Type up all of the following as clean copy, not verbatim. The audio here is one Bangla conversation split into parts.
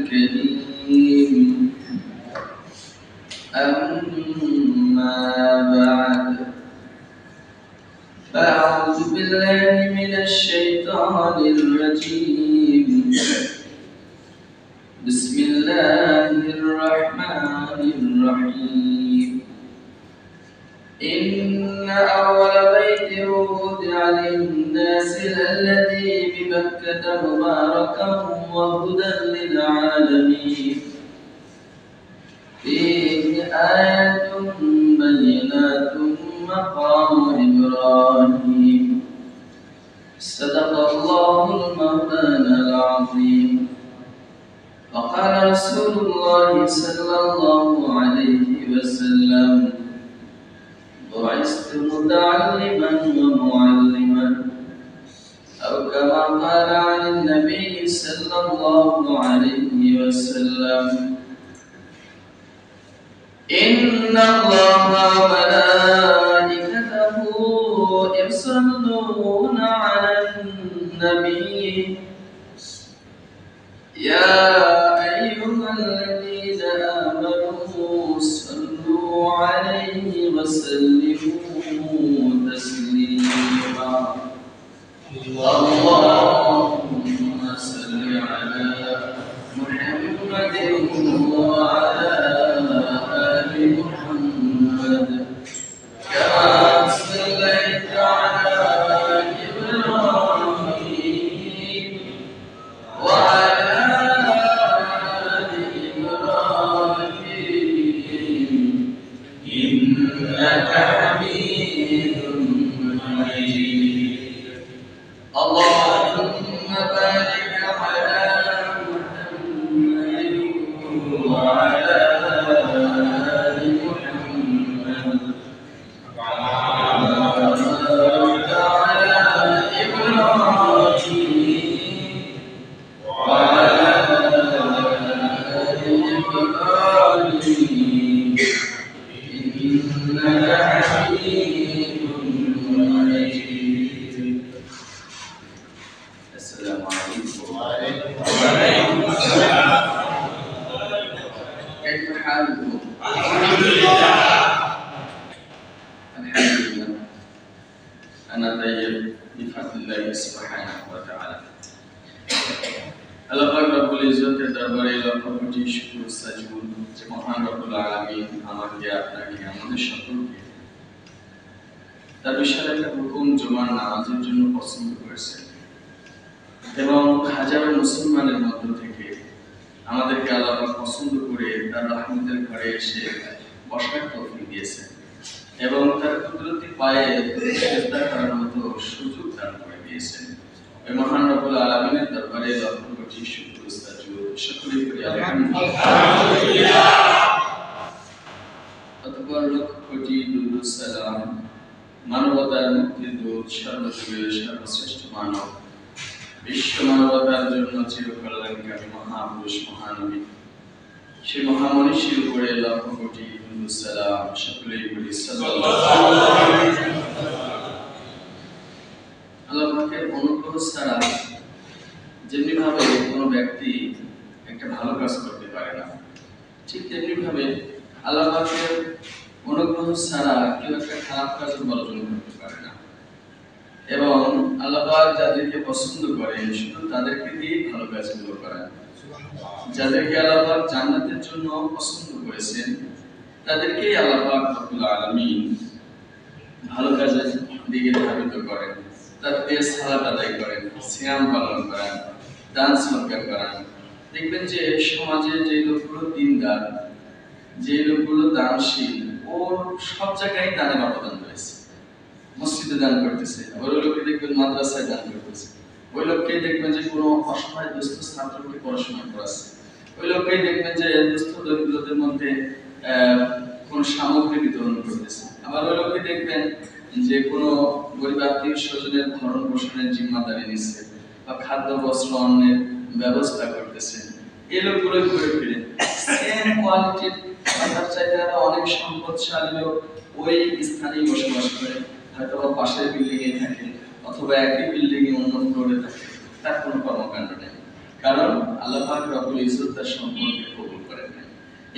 الكريم أما بعد فأعوذ بالله من الشيطان الرجيم بسم الله الرحمن الرحيم إن أول بيت وضع للناس الذي ببكة مباركا وهدى للعالمين فيه آيات بينات مقام إبراهيم صدق الله المولانا العظيم وقال رسول الله صلى الله عليه وسلم بعثت متعلما ومعلما أو كما قال عن النبي صلى الله عليه وسلم إن الله وملائكته يصلون على النبي يا أيها الذين آمنوا صلوا عليه وسلموا تسليما اللهم صل على محمد وعلى آل محمد كما صليت على إبراهيم وعلى آل إبراهيم إنك حميد مجيد اللهم بارك على محمد وعلى آل محمد كما باركت على إبراهيم وعلى آل إبراهيم إنك حميد مجيد. السلام عليكم وعليكم السلام. كيف حالكم؟ الحمد لله. الحمد لله. أنا طيب بفضل الله سبحانه وتعالى. আল্লাহ পাক রব্বুল ইজ্জতের দরবারে লক্ষ কোটি শুকর সাজুদ যে মহান রব্বুল আলামিন আমাকে আপনাকে আমাদের সকলকে তার বিশাল একটা হুকুম জুমার নামাজের জন্য পছন্দ করেছেন এবং হাজারো মুসলমানের মধ্য থেকে আমাদেরকে আল্লাহ পাক পছন্দ করে তার রহমতের ঘরে এসে বসার তৌফিক দিয়েছেন এবং তার কুদরতি পায়ে সিজদা করার মতো সুযোগ দান করে দিয়েছেন। ওই মহান রব্বুল আলামিনের দরবারে লক্ষ কোটি শুকর সাজুদ সকলে করি আলহামদুলিল্লাহ। অতঃপর লক্ষ কোটি দুরূদ সালাম মানবতার মুক্তির দূত সর্বযুগের সর্বশ্রেষ্ঠ মানব বিশ্ব মানবতার জন্য চিরকল্যাণকারী মহাপুরুষ মহানবী সেই মহামনীষীর উপরে লক্ষ কোটি দুরূদ সালাম সকলেই করি সাল্লাল্লাহু আলাইহি ওয়াসাল্লাম। আল্লাহ পাকের অনুগ্রহ ছাড়া যেমনি ভাবে কোনো ব্যক্তি একটা ভালো কাজ করতে পারে না, ঠিক তেমনি ভাবে আল্লাহ পাকের অনুগ্রহ ছাড়া কেউ একটা খারাপ কাজ বর্জন করতে পারে না এবং আল্লাহ পাক যাদেরকে পছন্দ করেন শুধু তাদেরকে দিয়ে ভালো কাজগুলো করেন। যাদেরকে আল্লাহ পাক জান্নাতের জন্য পছন্দ করেছেন তাদেরকেই আল্লাহ পাক রব্বুল আলামিন ভালো কাজের দিকে ধাবিত করেন, তাদের সালাত আদায় করেন, সিয়াম পালন করেন, দান সদকা করেন। দেখবেন যে সমাজে যে লোকগুলো দিনদার, যে লোকগুলো দানশীল, ওর সব জায়গায় দানের অবদান রয়েছে। মসজিদে দান করতেছে, ওই লোককে দেখবেন মাদ্রাসায় দান করতেছে, ওই লোককে দেখবেন যে কোনো অসহায় দুস্থ ছাত্রকে পড়াশোনা করাচ্ছে, ওই লোককেই দেখবেন যে দুস্থ দরিদ্রদের মধ্যে কোন সামগ্রী বিতরণ করতেছে, আবার ওই লোককে দেখবেন যে কোনো গরিব আত্মীয় স্বজনের ভরণ পোষণের জিম্মাদারি নিচ্ছে বা খাদ্য বস্ত্র অন্নের ব্যবস্থা করতেছে। এই লোকগুলো ঘুরে ফিরে সেম কোয়ালিটির তার চাইতে আরো অনেক সম্পদশালী লোক ওই স্থানেই বসবাস করে, হয়তো বা পাশের বিল্ডিং এ থাকে অথবা একই বিল্ডিং এ অন্য ফ্লোরে থাকে, তার কোনো কর্মকাণ্ড নেই। কারণ আল্লাহ পাক রব্বুল ইজ্জত তার সম্পর্কে কবুল করেন নাই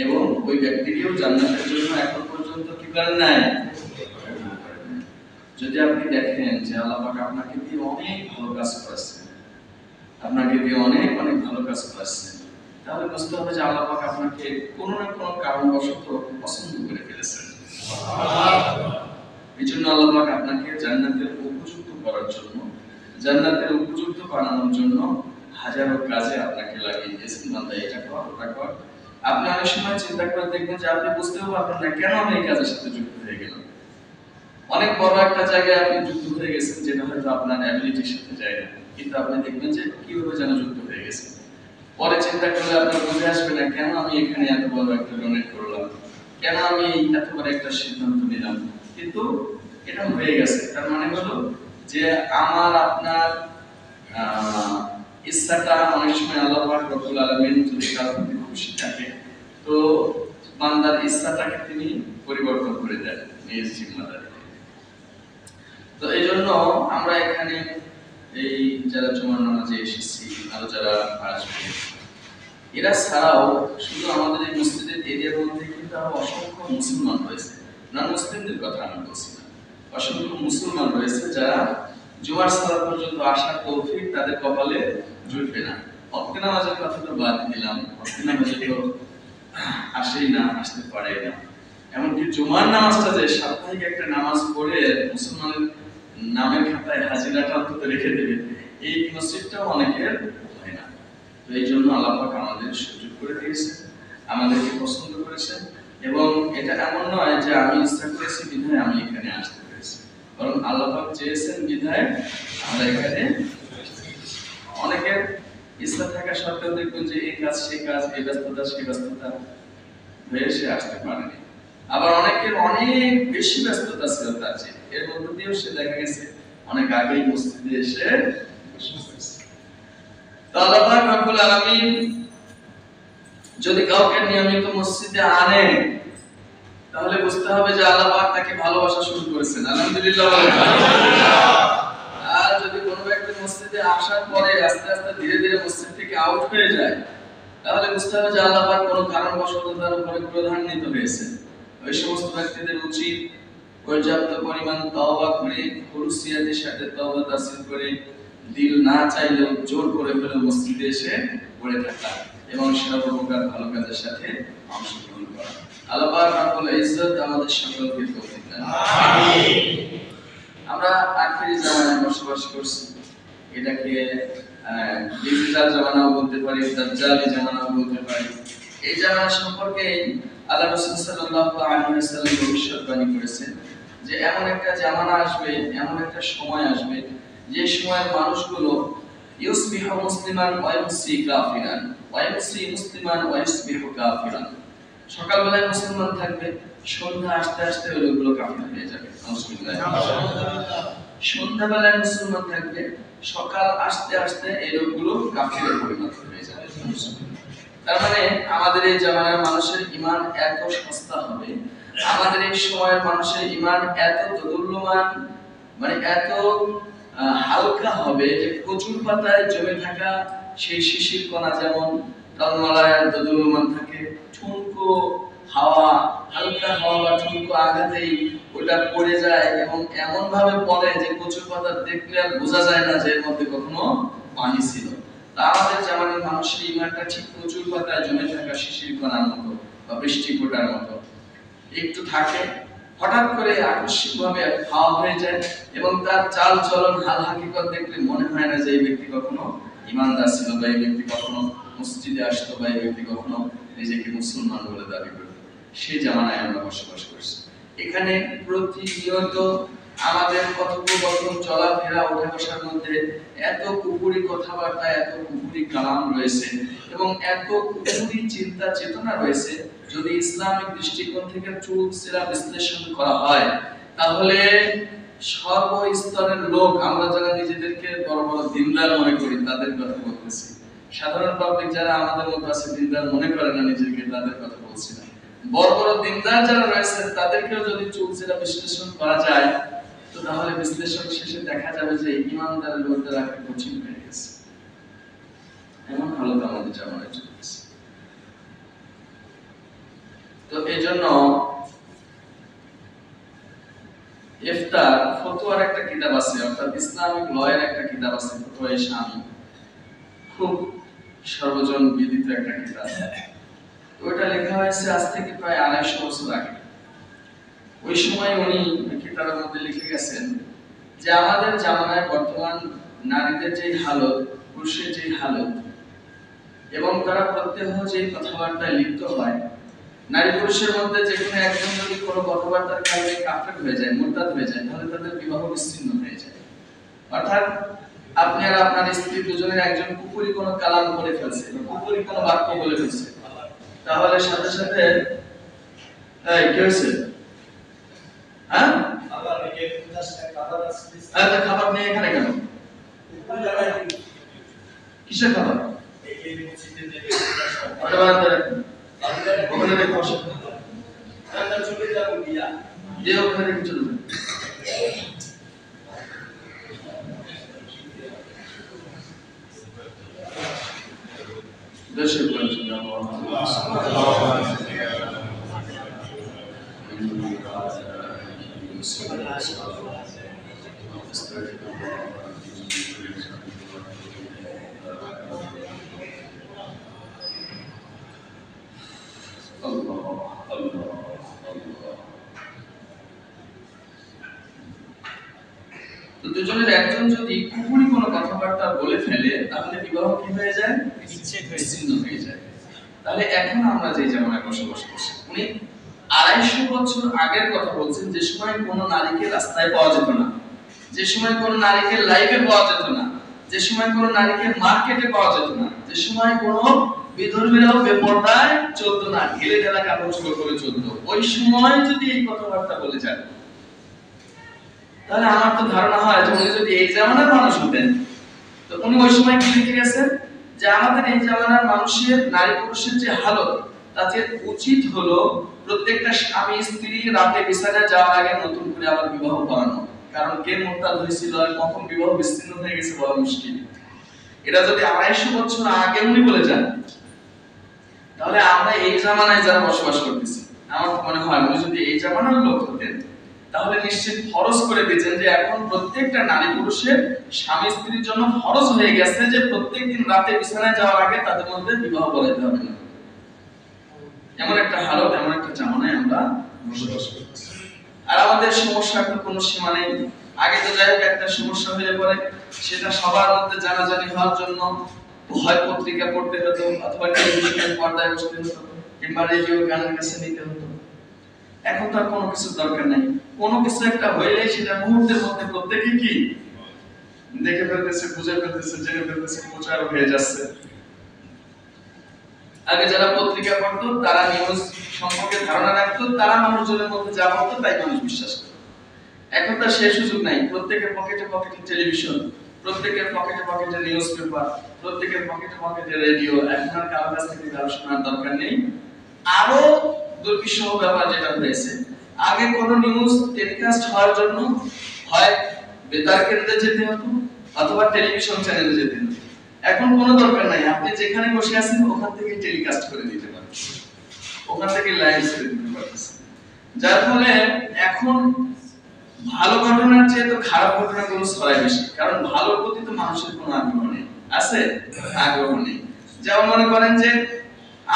এবং ওই ব্যক্তিকেও জান্নাতের জন্য এখন পর্যন্ত কি করেন নাই। যদি আপনি দেখেন যে আল্লাহ পাক আপনাকে দিয়ে অনেক ভালো কাজ করেছেন, আপনাকে দিয়ে অনেক অনেক ভালো কাজ করেছেন, তাহলে বুঝতে হবে যে আল্লাহ পাক আপনাকে কোনো না কোনো কারণবশত পছন্দ করে ফেলেছেন। এই জন্য আল্লাহ পাক আপনাকে জান্নাতের উপযুক্ত করার জন্য, জান্নাতের উপযুক্ত বানানোর জন্য হাজারো কাজে আপনাকে লাগিয়ে দিয়েছেন। বান্দা এটা কর, ওটা কর। আপনি অনেক সময় চিন্তা করে দেখবেন যে আপনি বুঝতেও পারবেন না কেন আমি এই কাজের সাথে যুক্ত হয়ে গেলাম। অনেক বড় একটা জায়গায় আপনি যুক্ত হয়ে গেছেন যেটা হয়তো আপনার অ্যাবিলিটির সাথে যায় না, কিন্তু আপনি দেখবেন যে কিভাবে যেন যুক্ত হয়ে গেছেন। পরে চিন্তা করলে আপনার বুঝে আসবে না কেন আমি এখানে এত বড় একটা ডোনেট করলাম, কেন আমি এত বড় একটা সিদ্ধান্ত নিলাম, কিন্তু এটা হয়ে গেছে। তার মানে হলো যে আমার আপনার ইচ্ছাটা অনেক সময় আল্লাহ পাক রব্বুল আলামিন যদি কারো প্রতি খুশি থাকে তো বান্দার ইচ্ছাটাকে তিনি পরিবর্তন করে দেন নিজ জিম্মাদারি। তো এই জন্য আমরা এখানে এই যারা জুমার নামাজে এসেছি আরো যারা আসবে, এরা ছাড়াও শুধু আমাদের এই মসজিদের এরিয়ার মধ্যে কিন্তু আরো অসংখ্য মুসলমান রয়েছে। নন মুসলিমদের কথা আমি বলছি না, অসংখ্য মুসলমান রয়েছে যারা জুমার সালাত পর্যন্ত আসার তৌফিক তাদের কপালে জুটবে না। ওয়াক্তে নামাজের কথা তো বাদ দিলাম, ওয়াক্তে নামাজে তো আসেই না, আসতে পারে না। এমনকি জুমার নামাজটা যে সাপ্তাহিক একটা নামাজ পড়ে মুসলমানের নামের খাতায় হাজিরাটা অন্তত রেখে দেবে, এই নসিবটাও অনেকের হয় না। তো এই জন্য আল্লাহ পাক আমাদের সুযোগ করে দিয়েছে, আমাদেরকে পছন্দ করেছেন। এবং এটা এমন নয় যে আমি ইচ্ছা করেছি বিধায় আমি এখানে আসতে পেরেছি, বরং আল্লাহ পাক চেয়েছেন বিধায় আমরা এখানে। অনেকের ইচ্ছা থাকা সত্ত্বেও দেখবেন যে এই কাজ সেই কাজ, এই ব্যস্ততা সেই ব্যস্ততা হয়ে সে আসতে পারেনি। আবার অনেকের অনেক বেশি ব্যস্ততা ছিল তার চেয়ে, এর মধ্যে দিয়েও সে দেখা গেছে অনেক আগেই মসজিদে এসে বসে পড়েছে। তো আল্লাহ পাক রব্বুল আলামিন যদি কাউকে নিয়মিত মসজিদে আনে তাহলে বুঝতে হবে যে আল্লাহ পাক তাকে ভালোবাসা শুরু করেছেন। আলহামদুলিল্লাহ। আর যদি কোনো ব্যক্তি মসজিদে আসার পরে আস্তে আস্তে ধীরে ধীরে মসজিদ থেকে আউট হয়ে যায় তাহলে বুঝতে হবে যে আল্লাহ পাক কোনো কারণবশত তার উপরে প্রধান্বিত হয়েছে। ওই সমস্ত ব্যক্তিদের উচিত পর্যাপ্ত পরিমাণ তওবা করে, খুলুসিয়াতের সাথে তওবা তাসদিক করে, দিল না চাইলেও জোর করে ফেলে মসজিদে এসে পড়ে থাকা এবং সর্বপ্রকার ভালো কাজের সাথে অংশগ্রহণ করা। আল্লাহ পাক রব্বুল ইজ্জত আমাদের সকলকে তৌফিক দান। আমিন। আমরা আখিরি জামানায় বসবাস করছি, এটাকে ডিজিটাল জামানাও বলতে পারি, দাজ্জালি জামানাও বলতে পারি। এই জামানা সম্পর্কে আল্লাহ রাসূল সাল্লাল্লাহু আলাইহি ওয়াসাল্লাম ভবিষ্যৎবাণী করেছেন যে এমন একটা জামানা আসবে, এমন একটা সময় আসবে যে সময়ের মানুষগুলো ইউসবিহু মুসলিমান ওয়া ইউমসি কাফিরান ওয়া ইউমসি মুসলিমান ওয়া ইউসবিহু কাফিরান। সকালবেলায় মুসলমান থাকবে, সন্ধ্যা আসতে আসতে ওই লোকগুলো কাফির হয়ে যাবে। সন্ধ্যাবেলায় মুসলমান থাকবে, সকাল আসতে আসতে এই লোকগুলো কাফিরে পরিণত হয়ে যাবে। তার মানে আমাদের এই জামানার মানুষের ঈমান এত সস্তা হবে, আমাদের এই সময়ের মানুষের ঈমান এত দোদুল্যমান, মানে এত হালকা হবে যে কচুর পাতায় জমে থাকা সেই শিশির কণা যেমন টলমলায় দোদুল্যমান থাকে, ঠুনকো হাওয়া, হালকা হাওয়া বা ঠুনকো আঘাতেই ওটা পড়ে যায় এবং এমন ভাবে পড়ে যে কচুর পাতা দেখলে আর বোঝা যায় না যে এর মধ্যে কখনো পানি ছিল। আমাদের জামানার মানুষের ঈমানটা ঠিক কচুর পাতায় জমে থাকা শিশির কণার মতো বা বৃষ্টি ফোঁটার মতো, একটু থাকে হঠাৎ করে আকস্মিকভাবে হাওয়া হয়ে যায় এবং তার চাল চলন হাল হাকিকত দেখলে মনে হয় না যে এই ব্যক্তি কখনো ঈমানদার ছিল বা এই ব্যক্তি কখনো মসজিদে আসতো বা এই ব্যক্তি কখনো নিজেকে মুসলমান বলে দাবি করত। সেই জামানায় আমরা বসবাস করছি। এখানে প্রতিনিয়ত আমাদের কথোপকথন, চলাফেরা, ওঠা বসার মধ্যে এত কুফরি কথাবার্তা, এত কুফরি কালাম রয়েছে এবং এত কুফরি চিন্তা চেতনা রয়েছে, যদি ইসলামিক দৃষ্টিকোণ থেকে চুলচেরা বিশ্লেষণ করা হয় তাহলে সর্বস্তরের লোক, আমরা যারা নিজেদেরকে বড় বড় দিনদার মনে করি তাদের কথা বলতেছি, সাধারণ পাবলিক যারা আমাদের মতো আছে দিনদার মনে করে না নিজেকে, তাদের কথা বলছি না, বড় বড় দিনদার যারা রয়েছে তাদেরকেও যদি চুলচেরা বিশ্লেষণ করা যায় তো তাহলে বিশ্লেষণ শেষে দেখা যাবে যে ঈমানদারের লোকদের রাখা কঠিন হয়ে গেছে। এমন হালত আমাদের জামানায় চলতেছে। তো এই জন্য ইফতার ফতোয়ার একটা কিতাব আছে, অর্থাৎ ইসলামিক লয়ের একটা কিতাব আছে, ফতোয়া শামী, খুব সর্বজন বিদিত একটা কিতাব। ওইটা লেখা হয়েছে আজ থেকে প্রায় 250 বছর আগে। ওই সময় উনি কিতাবের মধ্যে লিখে গেছেন যে আমাদের জামানায় বর্তমান নারীদের যে হালত, পুরুষের যে হালত, এবং তারা প্রত্যেক যে কথাবার্তায় লিপ্ত হয়, নারী পুরুষের মধ্যে যে কোনো একজন যদি কোনো কথাবার্তার কারণে কাফের হয়ে যায়, মুরতাদ হয়ে যায়, তাহলে তাদের বিবাহ বিচ্ছিন্ন হয়ে যায়। অর্থাৎ আপনি আর আপনার স্ত্রী দুজনের একজন কুফরি কোনো কালাম বলে ফেলছে, কুফরি কোনো বাক্য বলে ফেলছে, তাহলে সাথে সাথে কি হয়েছে? হ্যাঁ, খাবার নিয়ে এখানে কেন? কিসের খাবার? ওখানে রেখে বসে যে ওখানে রেখে চলে যাবে। দেশের দুজনের একজন যদি কুফরি কোনো কথাবার্তা বলে ফেলে, তাহলে বিবাহ কি হয়ে যায়? বিচ্ছিন্ন হয়ে যায়। তাহলে এখন আমরা যে জামানায় বসবাস করছি, উনি 250 বছর আগের কথা বলছেন, যে সময় কোনো নারীকে রাস্তায় পাওয়া যেত না, যে সময় কোনো নারীকে লাইভে পাওয়া যেত না, যে সময় কোনো নারীকে মার্কেটে পাওয়া যেত না, যে সময় কোনো বিধর্মীরাও বেপরদায় চলতো না, ঢেলে ঢেলা কাপড় চোপড় করে চলতো, ওই সময় যদি এই কথাবার্তা বলে যান, তাহলে আমার তো ধারণা হয় যে উনি যদি এই জামানার মানুষ হতেন, তো উনি ওই সময় কি লিখে গেছেন যে আমাদের এই জামানার মানুষের, নারী পুরুষের যে হালত, তাতে উচিত হলো প্রত্যেকটা স্বামী স্ত্রী রাতে বিছানায় যাওয়ার আগে নতুন করে আবার বিবাহ করানো। কারণ কে মুরতাদ হয়েছিল আর কখন বিবাহ বিচ্ছিন্ন হয়ে গেছে বলা মুশকিল। এটা যদি 250 বছর আগে উনি বলে যান, তাহলে আমরা এই জামানায় যারা বসবাস করতেছি, আমার মনে হয় উনি যদি এই জামানার লোক হতেন, তাহলে নিশ্চিত ফরজ করে দিয়েছেন যে এখন প্রত্যেকটা নারী পুরুষের স্বামী স্ত্রীর জন্য ফরজ হয়ে গেছে যে প্রত্যেকদিন রাতে বিছানায় যাওয়ার আগে তাদের মধ্যে বিবাহ বলাইতে হবে না। এমন একটা হালত, এমন একটা জামানায় আমরা বসবাস করতেছি। আর আমাদের সমস্যার তো কোনো সীমা নেই। আগে তো যাই হোক একটা সমস্যা হয়ে পড়ে, সেটা সবার মধ্যে জানাজানি হওয়ার জন্য হয় পত্রিকা পড়তে হতো, অথবা টেলিভিশনের পর্দায় বসতে হতো, কিংবা রেডিও গানের কাছে নিতে হতো। এখন তো আর কোনো কিছুর দরকার নেই। কোনো কিছু একটা হইলে সেটা মুহূর্তের মধ্যে প্রত্যেকে কি দেখে ফেলতেছে, বুঝে ফেলতেছে, জেনে ফেলতেছে, প্রচার হয়ে যাচ্ছে। আগে যারা পত্রিকা পড়তো, তারা নিউজ সম্পর্কে ধারণা রাখতো, তারা মানুষজনের মধ্যে যা বলতো তাই মানুষ বিশ্বাস করত। এখন তার সেই সুযোগ নাই। প্রত্যেকের পকেটে পকেটে টেলিভিশন, প্রত্যেকের পকেটে পকেটে নিউজ পেপার, প্রত্যেকের পকেটে পকেটে রেডিও। এখন আর কারোর কাছ থেকে কারো শোনার দরকার নেই। আরো দুর্বিষহ ব্যাপার যেটা হয়েছে, আগে কোন নিউজ টেলিকাস্ট হওয়ার জন্য হয় বেতার কেন্দ্রে যেতে হতো, অথবা টেলিভিশন চ্যানেলে যেতে হতো। এখন কোনো দরকার নাই, আপনি যেখানে বসে আছেন ওখান থেকে টেলিকাস্ট করে দিতে পারেন, ওখান থেকে লাইভ করে দিতে পারতেছেন। যার ফলে এখন ভালো ঘটনার চেয়ে তো খারাপ ঘটনাগুলো ছড়ায় বেশি। কারণ ভালোর প্রতি তো মানুষের কোনো আগ্রহ নেই, আছে আগ্রহ নেই। যেমন মনে করেন যে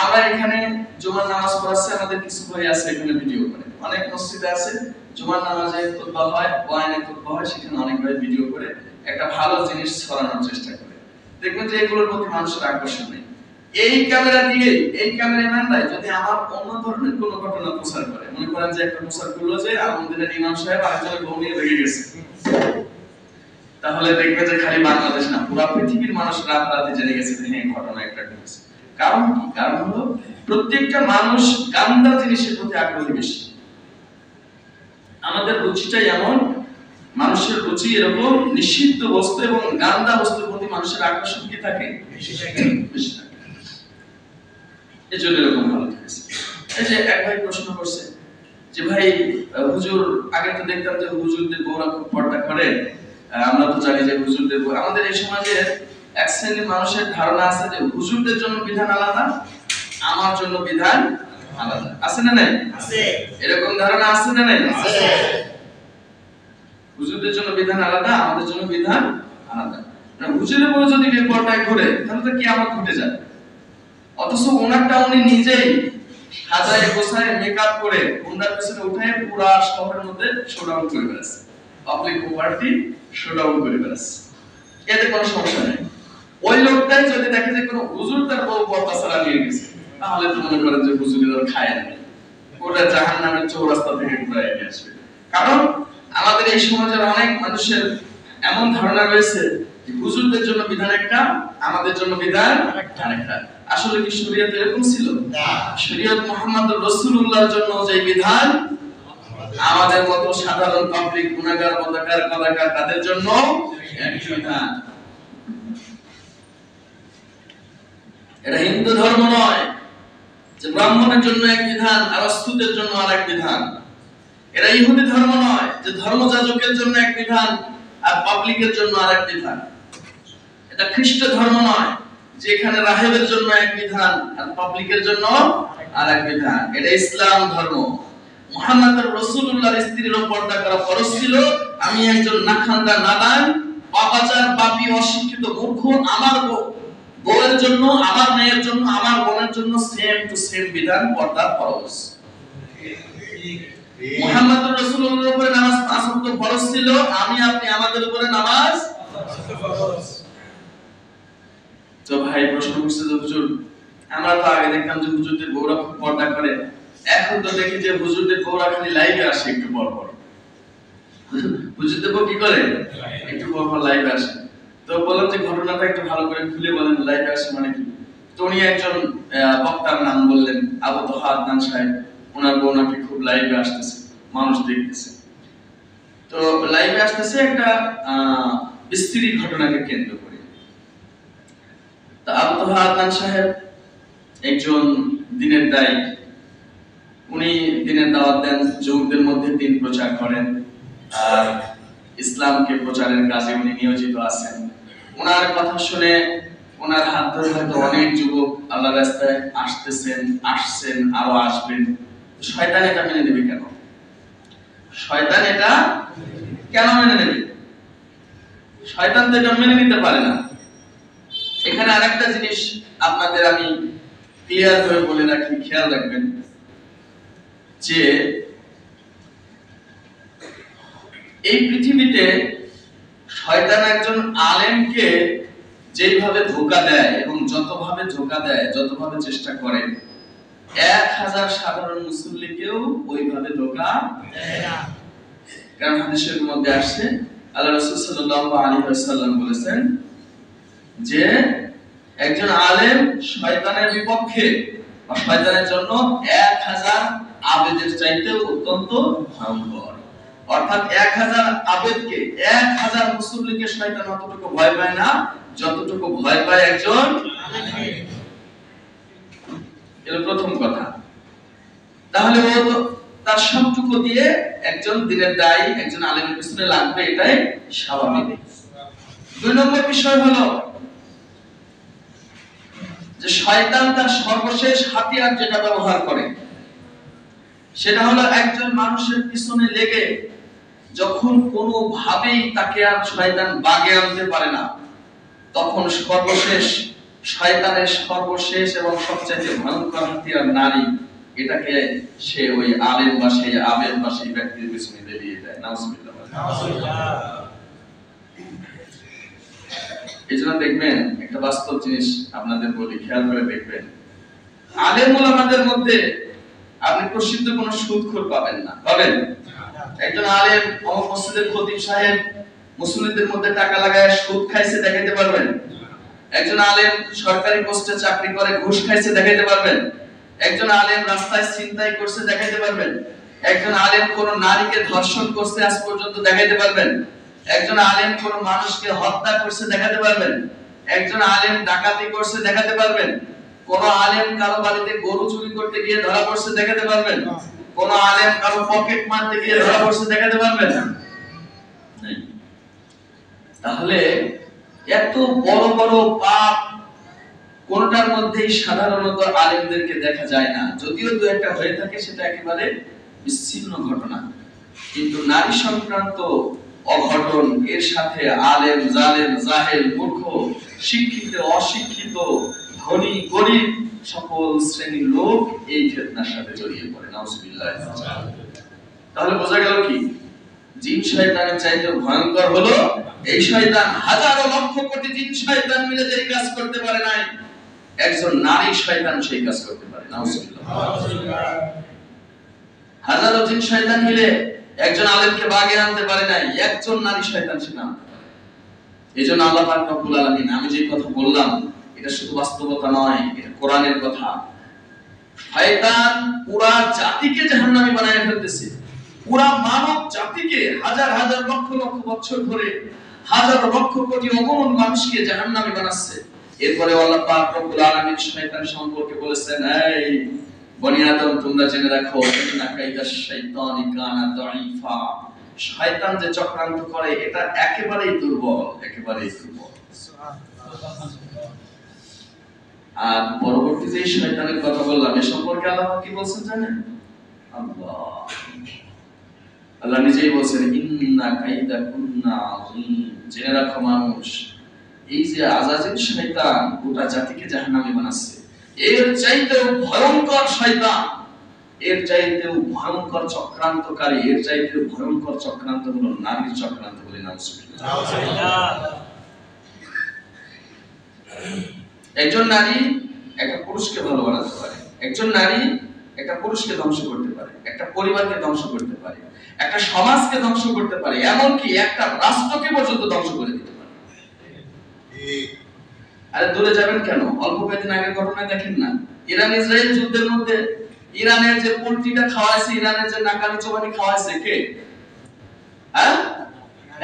আমরা এখানে জুমার নামাজ পড়াচ্ছি, আমাদের কিছু ভাই আছে এখানে ভিডিও করে। অনেক মসজিদে আছে জুমার নামাজে খুতবা হয়, ওয়াইনে খুতবা হয়, সেখানে অনেক ভাই ভিডিও করে একটা ভালো জিনিস ছড়ানোর চেষ্টা করে। দেখবেন যে এগুলোর প্রতি মানুষের আকর্ষণ নেই। এই ক্যামেরা দিয়ে, এই ক্যামেরাম্যানরাই যদি আমার অন্য ধরনের কোনো ঘটনা প্রচার করে, মনে করেন যে একটা প্রচার করলো যে আলমদিনের ইমাম সাহেব আরেকজনের বউ নিয়ে লেগে গেছে, তাহলে দেখবে যে খালি বাংলাদেশ না, পুরো পৃথিবীর মানুষ রাতারাতি জেনে গেছে যে হ্যাঁ ঘটনা একটা ঘটেছে। কারণ কি? কারণ হলো প্রত্যেকটা মানুষ গান্দা জিনিসের প্রতি আগ্রহী বেশি। আমাদের রুচিটাই এমন, মানুষের রুচি এরকম, নিষিদ্ধ বস্তু এবং গান্দা বস্তুর প্রতি মানুষের আকর্ষণ কি থাকে? বেশি থাকে। এজন্য এরকম ভালো থাকছে। এই যে এক ভাই প্রশ্ন করছে যে ভাই হুজুর, আগে তো দেখতাম যে হুজুরদের বউরা খুব পর্দা করে, আমরা তো জানি যে হুজুরদের বউ, আমাদের এই সমাজে এক শ্রেণীর মানুষের ধারণা আছে যে হুজুরদের জন্য বিধান আলাদা, আমার জন্য বিধান আলাদা। আছে না নাই? আছে। এরকম ধারণা আছে না নাই? আছে। হুজুরদের জন্য বিধান আলাদা, আমাদের জন্য বিধান আলাদা। না, হুজুরের বউ যদি পর্দায় ঘুরে তাহলে তো কিয়ামত ঘটে যাবে। অথচ ওনারটা উনি নিজেই সাজায় গোছায় মেকআপ করে ওনার পিছনে উঠায় পুরো শহরের মধ্যে শোডাউন করে বেড়াচ্ছে, পাবলিক প্রপার্টি শোডাউন করে বেড়াচ্ছে, এতে কোনো সমস্যা নেই। ওই লোকটাই যদি দেখে যে কোনো হুজুর তার বউ পর্দা ছাড়া নিয়ে গেছে, তাহলে তো মনে করেন যে হুজুরের খায় না, ওটা জাহান্নামের চৌরাস্তা থেকে ঘুরায় নিয়ে আসবে। কারণ আমাদের এই সমাজের অনেক মানুষের এমন ধারণা রয়েছে যে হুজুরদের জন্য বিধান একটা, আমাদের জন্য বিধান আরেকটা। আসলে কি শরীয়ত এরকম ছিল? না। শরীয়ত মুহাম্মদুর রাসূলুল্লাহর জন্য যে বিধান, আমাদের মতো সাধারণ পাবলিক গুনাহগার বদাকার কলাকার তাদের জন্য একই বিধান। এটা হিন্দু ধর্ম নয় যে ব্রাহ্মণের জন্য এক বিধান আর অস্তুতের জন্য আরেক বিধান। এটা ইহুদি ধর্ম নয় যে ধর্মযাজকের জন্য এক বিধান আর পাবলিকের জন্য আরেক বিধান। এটা খ্রিস্ট ধর্ম নয় যেখানে রাহেবের জন্য এক বিধান আর পাবলিকের জন্য আরেক বিধান। এটা ইসলাম ধর্ম। মুহাম্মদ রাসূলুল্লাহর স্ত্রীর পর্দা করা ফরজ ছিল। আমি একজন নাখান্দা নাদান পাপাচার পাপী অশিক্ষিত মূর্খ, আমার বউয়ের জন্য, আমার মেয়ের জন্য, আমার বোনের জন্য সেম টু সেম বিধান, পর্দা ফরজ। মুহাম্মদ রাসূলুল্লাহর উপরে নামাজ 5 ওয়াক্ত ফরজ ছিল, আমি আপনি আমাদের উপরে নামাজ ফরজ। তো ভাই প্রশ্ন করছে যে হুজুর, আমরা তো আগে দেখতাম যে হুজুরদের বউরা খুব পর্দা করে, এখন তো দেখি যে হুজুরদের বউরা খালি লাইভে আসে একটু পর পর। হুজুরদের বউ কি করে? একটু পর পর লাইভে আসে। তো বললাম যে ঘটনাটা একটু ভালো করে খুলে বলেন, লাইভে আসে মানে কি? তো উনি একজন বক্তার নাম বললেন, আবু তোহা আদনান সাহেব। ওনার বউ নাকি খুব লাইভে আসতেছে, মানুষ দেখতেছে। তো লাইভে আসতেছে একটা স্ত্রী ঘটনাকে কেন্দ্র করে। তা আবু তোহা আদনান সাহেব একজন দ্বীনের দায়ী। উনি দ্বীনের দাওয়াত দেন, যুবকদের মধ্যে দ্বীন প্রচার করেন আর ইসলামকে প্রচারের কাজে উনি নিয়োজিত আছেন। ওনার কথা শুনে ওনার হাত ধরে হয়তো অনেক যুবক আল্লাহর রাস্তায় আসছেন, আরো আসবেন। শয়তান এটা মেনে নেবে কেন? শয়তান এটা কেন মেনে নেবে? শয়তান তো এটা মেনে নিতে পারে না। এখানে আরেকটা জিনিস আপনাদের আমি ক্লিয়ার করে বলে রাখি, খেয়াল রাখবেন যে এই পৃথিবীতে শয়তান একজন আলেমকে যেইভাবে ধোঁকা দেয় এবং যতভাবে ধোঁকা দেয়, যতভাবে চেষ্টা করে, 1000 সাধারণ মুসল্লিকেও ওইভাবে ধোঁকা দেয় না। কারণ হাদিসের মধ্যে আসছে আল্লাহ রাসূল সাল্লাল্লাহু আলাইহি ওয়াসাল্লাম বলেছেন যে একজন আলেম শয়তানের বিপক্ষে বা শয়তানের জন্য 1000 আবেদের চাইতে অত্যন্ত ভয়ঙ্কর। অর্থাৎ 1000 আবেদকে, 1000 মুসল্লিকে শয়তান অতটুকু ভয় পায় না যতটুকু ভয় পায় একজন আলেমকে। এটা প্রথম কথা। তাহলে ও তো তার সবটুকু দিয়ে একজন দ্বীনের দায়ী, একজন আলেমের পিছনে লাগবে, এটাই স্বাভাবিক। 2 নম্বর বিষয় হলো যে শয়তান তার সর্বশেষ হাতিয়ার যেটা ব্যবহার করে সেটা হলো একজন মানুষের পিছনে লেগে যখন কোনোভাবেই তাকে আর শয়তান বাগে আনতে পারে না, তখন শয়তানের সর্বশেষ এবং সবচেয়ে ভয়ঙ্কর হাতিয়ার নারী, এটাকে সে ওই আলেম বা সেই আবেদ বা সেই ব্যক্তির পিছনে লেলিয়ে দেয়। নাউজুবিল্লাহ। এই জন্য দেখবেন একটা বাস্তব জিনিস আপনাদের বলি, খেয়াল করে দেখবেন, আলেম ওলামাদের মধ্যে আপনি প্রসিদ্ধ কোনো সুদখোর পাবেন না। পাবেন? একজন আলেম অমুক মসজিদের খতিব সাহেব মুসল্লিদের মধ্যে টাকা লাগায় সুদ খাইছে দেখাইতে পারবেন? একজন আলেম সরকারি পোস্টে চাকরি করে ঘুষ খাইছে দেখাইতে পারবেন? একজন আলেম রাস্তায় ছিনতাই করছে দেখাইতে পারবেন? একজন আলেম কোন নারীকে ধর্ষণ করছে আজ পর্যন্ত দেখাইতে পারবেন? একজন আলেম কোন মানুষকে হত্যা করছে দেখাতে পারবেন? একজন আলেম ডাকাতি করছে দেখাতে পারবেন? কোন আলেম কারো বাড়িতে গরু চুরি করতে গিয়ে ধরা পড়ছে দেখাতে পারবেন? কোন আলেম কারো পকেট মারতে গিয়ে ধরা পড়ছে দেখাতে পারবেন? তাহলে এত বড় বড় পাপ কোনটার মধ্যেই সাধারণত আলেমদেরকে দেখা যায় না, যদিও দু একটা হয়ে থাকে সেটা একেবারে বিচ্ছিন্ন ঘটনা। কিন্তু নারী সংক্রান্ত অঘটন, এর সাথে আলেম জালেম জাহেল মূর্খ শিক্ষিত অশিক্ষিত ধনী গরিব সকল শ্রেণীর লোক এই ফিতনার সাথে জড়িয়ে পড়ে। নাউজুবিল্লাহ। তাহলে বোঝা গেল কি, জিন শয়তানের চাইতে ভয়ঙ্কর হলো এই শয়তান। হাজারো লক্ষ কোটি জিন শয়তান মিলে যে কাজ করতে পারে নাই, একজন নারী শয়তান সেই কাজ করতে পারে। নাউজুবিল্লাহ। হাজারো জিন শয়তান মিলে একজন আলেমকে বাগে আনতে পারে নাই, একজন নারী শয়তান সেটা আনতে পারে। এজন্য আল্লাহ পাক রব্বুল আলামিন, আমি যে কথা বললাম এটা শুধু বাস্তবতা নয়, এটা কোরআনের কথা। শয়তান পুরা জাতিকে জাহান্নামী বানায় ফেলতেছে, পুরা মানব জাতিকে হাজার হাজার লক্ষ লক্ষ বছর ধরে হাজার লক্ষ কোটি অগণন মানুষকে জাহান্নামী বানাচ্ছে। এরপরে আল্লাহ পাক রব্বুল আলামিন শয়তান সম্পর্কে বলেছেন, এই বনি আদম তোমরা জেনে রাখো, ইন্না কাইদাশ শাইতানি কানা দাঈফা। শয়তান যে চক্রান্ত করে এটা একেবারেই দুর্বল, একেবারেই দুর্বল। আর পরবর্তী যে শয়তানের কথা বললাম এ সম্পর্কে আল্লাহ কি বলছেন জানেন? আল্লাহ নিজেই বলছেন, ইন্না কাইদাকুন্না আযীম। জেনে রাখো মানুষ, এই যে আযাজিল শয়তান গোটা জাতিকে জাহান্নামী বানাচ্ছে, এর চাইতেও ভয়ঙ্কর শয়তান, এর চাইতেও ভয়ঙ্কর চক্রান্তকারী, এর চাইতেও ভয়ঙ্কর চক্রান্ত হলো নারীর চক্রান্ত। বলে নাউজুবিল্লাহ। একজন নারী একটা পুরুষকে ভালো বানাতে পারে, একজন নারী একটা পুরুষকে ধ্বংস করতে পারে, একটা পরিবারকে ধ্বংস করতে পারে, একটা সমাজকে ধ্বংস করতে পারে, এমনকি একটা রাষ্ট্রকে পর্যন্ত ধ্বংস করে দিতে পারে। আরে দূরে যাবেন কেন, অল্প কয়েকদিন আগের ঘটনা দেখেন না, ইরান ইসরায়েল যুদ্ধের মধ্যে ইরানের যে পোল্ট্রিটা খাওয়াইছে, ইরানের যে নাকানি চোবানি খাওয়াইছে কে? হ্যাঁ,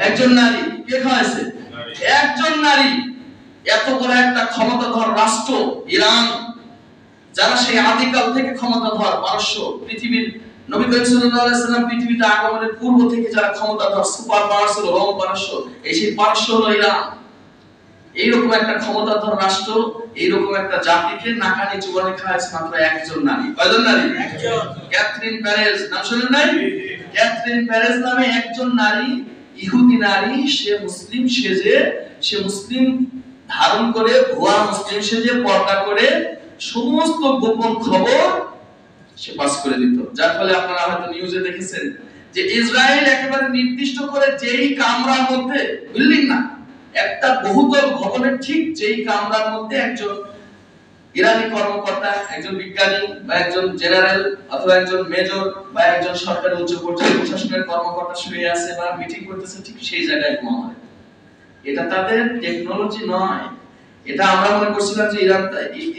একজন নারী। কে খাওয়াইছে? একজন নারী। এত বড় একটা ক্ষমতাধর রাষ্ট্র ইরান, যারা সেই আদিকাল থেকে ক্ষমতাধর পারস্য, পৃথিবীর নবী করিম সাল্লাল্লাহু আলাইহি ওয়াসাল্লাম পৃথিবীতে আগমনের পূর্ব থেকে যারা ক্ষমতাধর সুপার পাওয়ার ছিল, রোম পারস্য, এই সেই পারস্য হলো ইরান। এইরকম একটা ক্ষমতাধর রাষ্ট্র, এইরকম একটা জাতিকে নাকানি চুবানি খাওয়াইছে মাত্র একজন নারী। কয়জন নারী? একজন। ক্যাথরিন প্যারেজ, নাম শুনেন নাই? ক্যাথরিন প্যারেজ নামে একজন নারী, ইহুদি নারী, সে মুসলিম সেজে, সে মুসলিম ধারণ করে, ভুয়া মুসলিম সেজে পর্দা করে সমস্ত গোপন খবর সে পাস করে দিত। যার ফলে আপনারা হয়তো নিউজে দেখেছেন যে ইসরায়েল একেবারে নির্দিষ্ট করে যেই কামরার মধ্যে, বিল্ডিং না, একটা বহুতল ভবনের ঠিক যেই কামরার মধ্যে একজন ইরানি কর্মকর্তা, একজন বিজ্ঞানী বা একজন জেনারেল অথবা একজন মেজর বা একজন সরকারি উচ্চ পর্যায়ের প্রশাসনের কর্মকর্তা শুয়ে আছে বা মিটিং করতেছে, ঠিক সেই জায়গায় বোমা মারে। এটা তাদের টেকনোলজি নয়। এটা আমরা মনে করছিলাম যে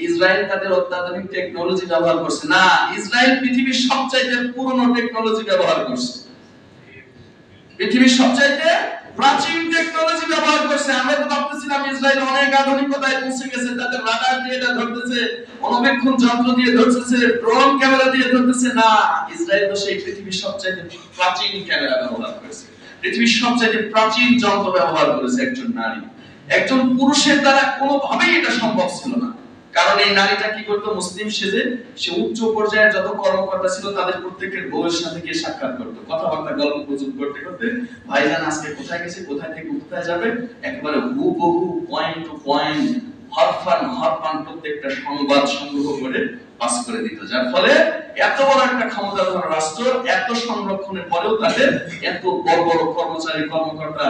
ইসরায়েল তাদের অত্যাধুনিক টেকনোলজি ব্যবহার করছে। না, ইসরায়েল পৃথিবীর সবচাইতে পুরনো টেকনোলজি ব্যবহার করছে, পৃথিবীর সবচাইতে প্রাচীন টেকনোলজি ব্যবহার করছে। আমরা তো ভাবতেছিলাম ইসরায়েল অনেক আধুনিকতায় পৌঁছে গেছে, তাদের রাডার দিয়ে এটা ধরতেছে, অণুবীক্ষণ যন্ত্র দিয়ে ধরতেছে, ড্রোন ক্যামেরা দিয়ে ধরতেছে। না, ইসরায়েল তো সেই পৃথিবীর সবচাইতে প্রাচীন ক্যামেরা ব্যবহার করেছে, পৃথিবীর সবচাইতে প্রাচীন যন্ত্র ব্যবহার করেছে একজন নারী। একজন পুরুষের দ্বারা কোনোভাবেই এটা সম্ভব ছিল না। কারণ এই নারীটা কি করতো, মুসলিম সেজে সে উচ্চ পর্যায়ের যত কর্মকর্তা ছিল তাদের প্রত্যেকের বউয়ের সাথে গিয়ে সাক্ষাৎ করতো, কথাবার্তা গল্প গুজব করতে করতে ভাইজান আজকে কোথায় গেছে, কোথায় থেকে কোথায় যাবে, একেবারে হুবহু পয়েন্ট টু পয়েন্ট হরফান প্রত্যেকটা সংবাদ সংগ্রহ করে পাস করে দিত। যার ফলে এত বড় একটা ক্ষমতাধর রাষ্ট্র, এত সংরক্ষণের পরেও তাদের এত বড় বড় কর্মচারী কর্মকর্তা,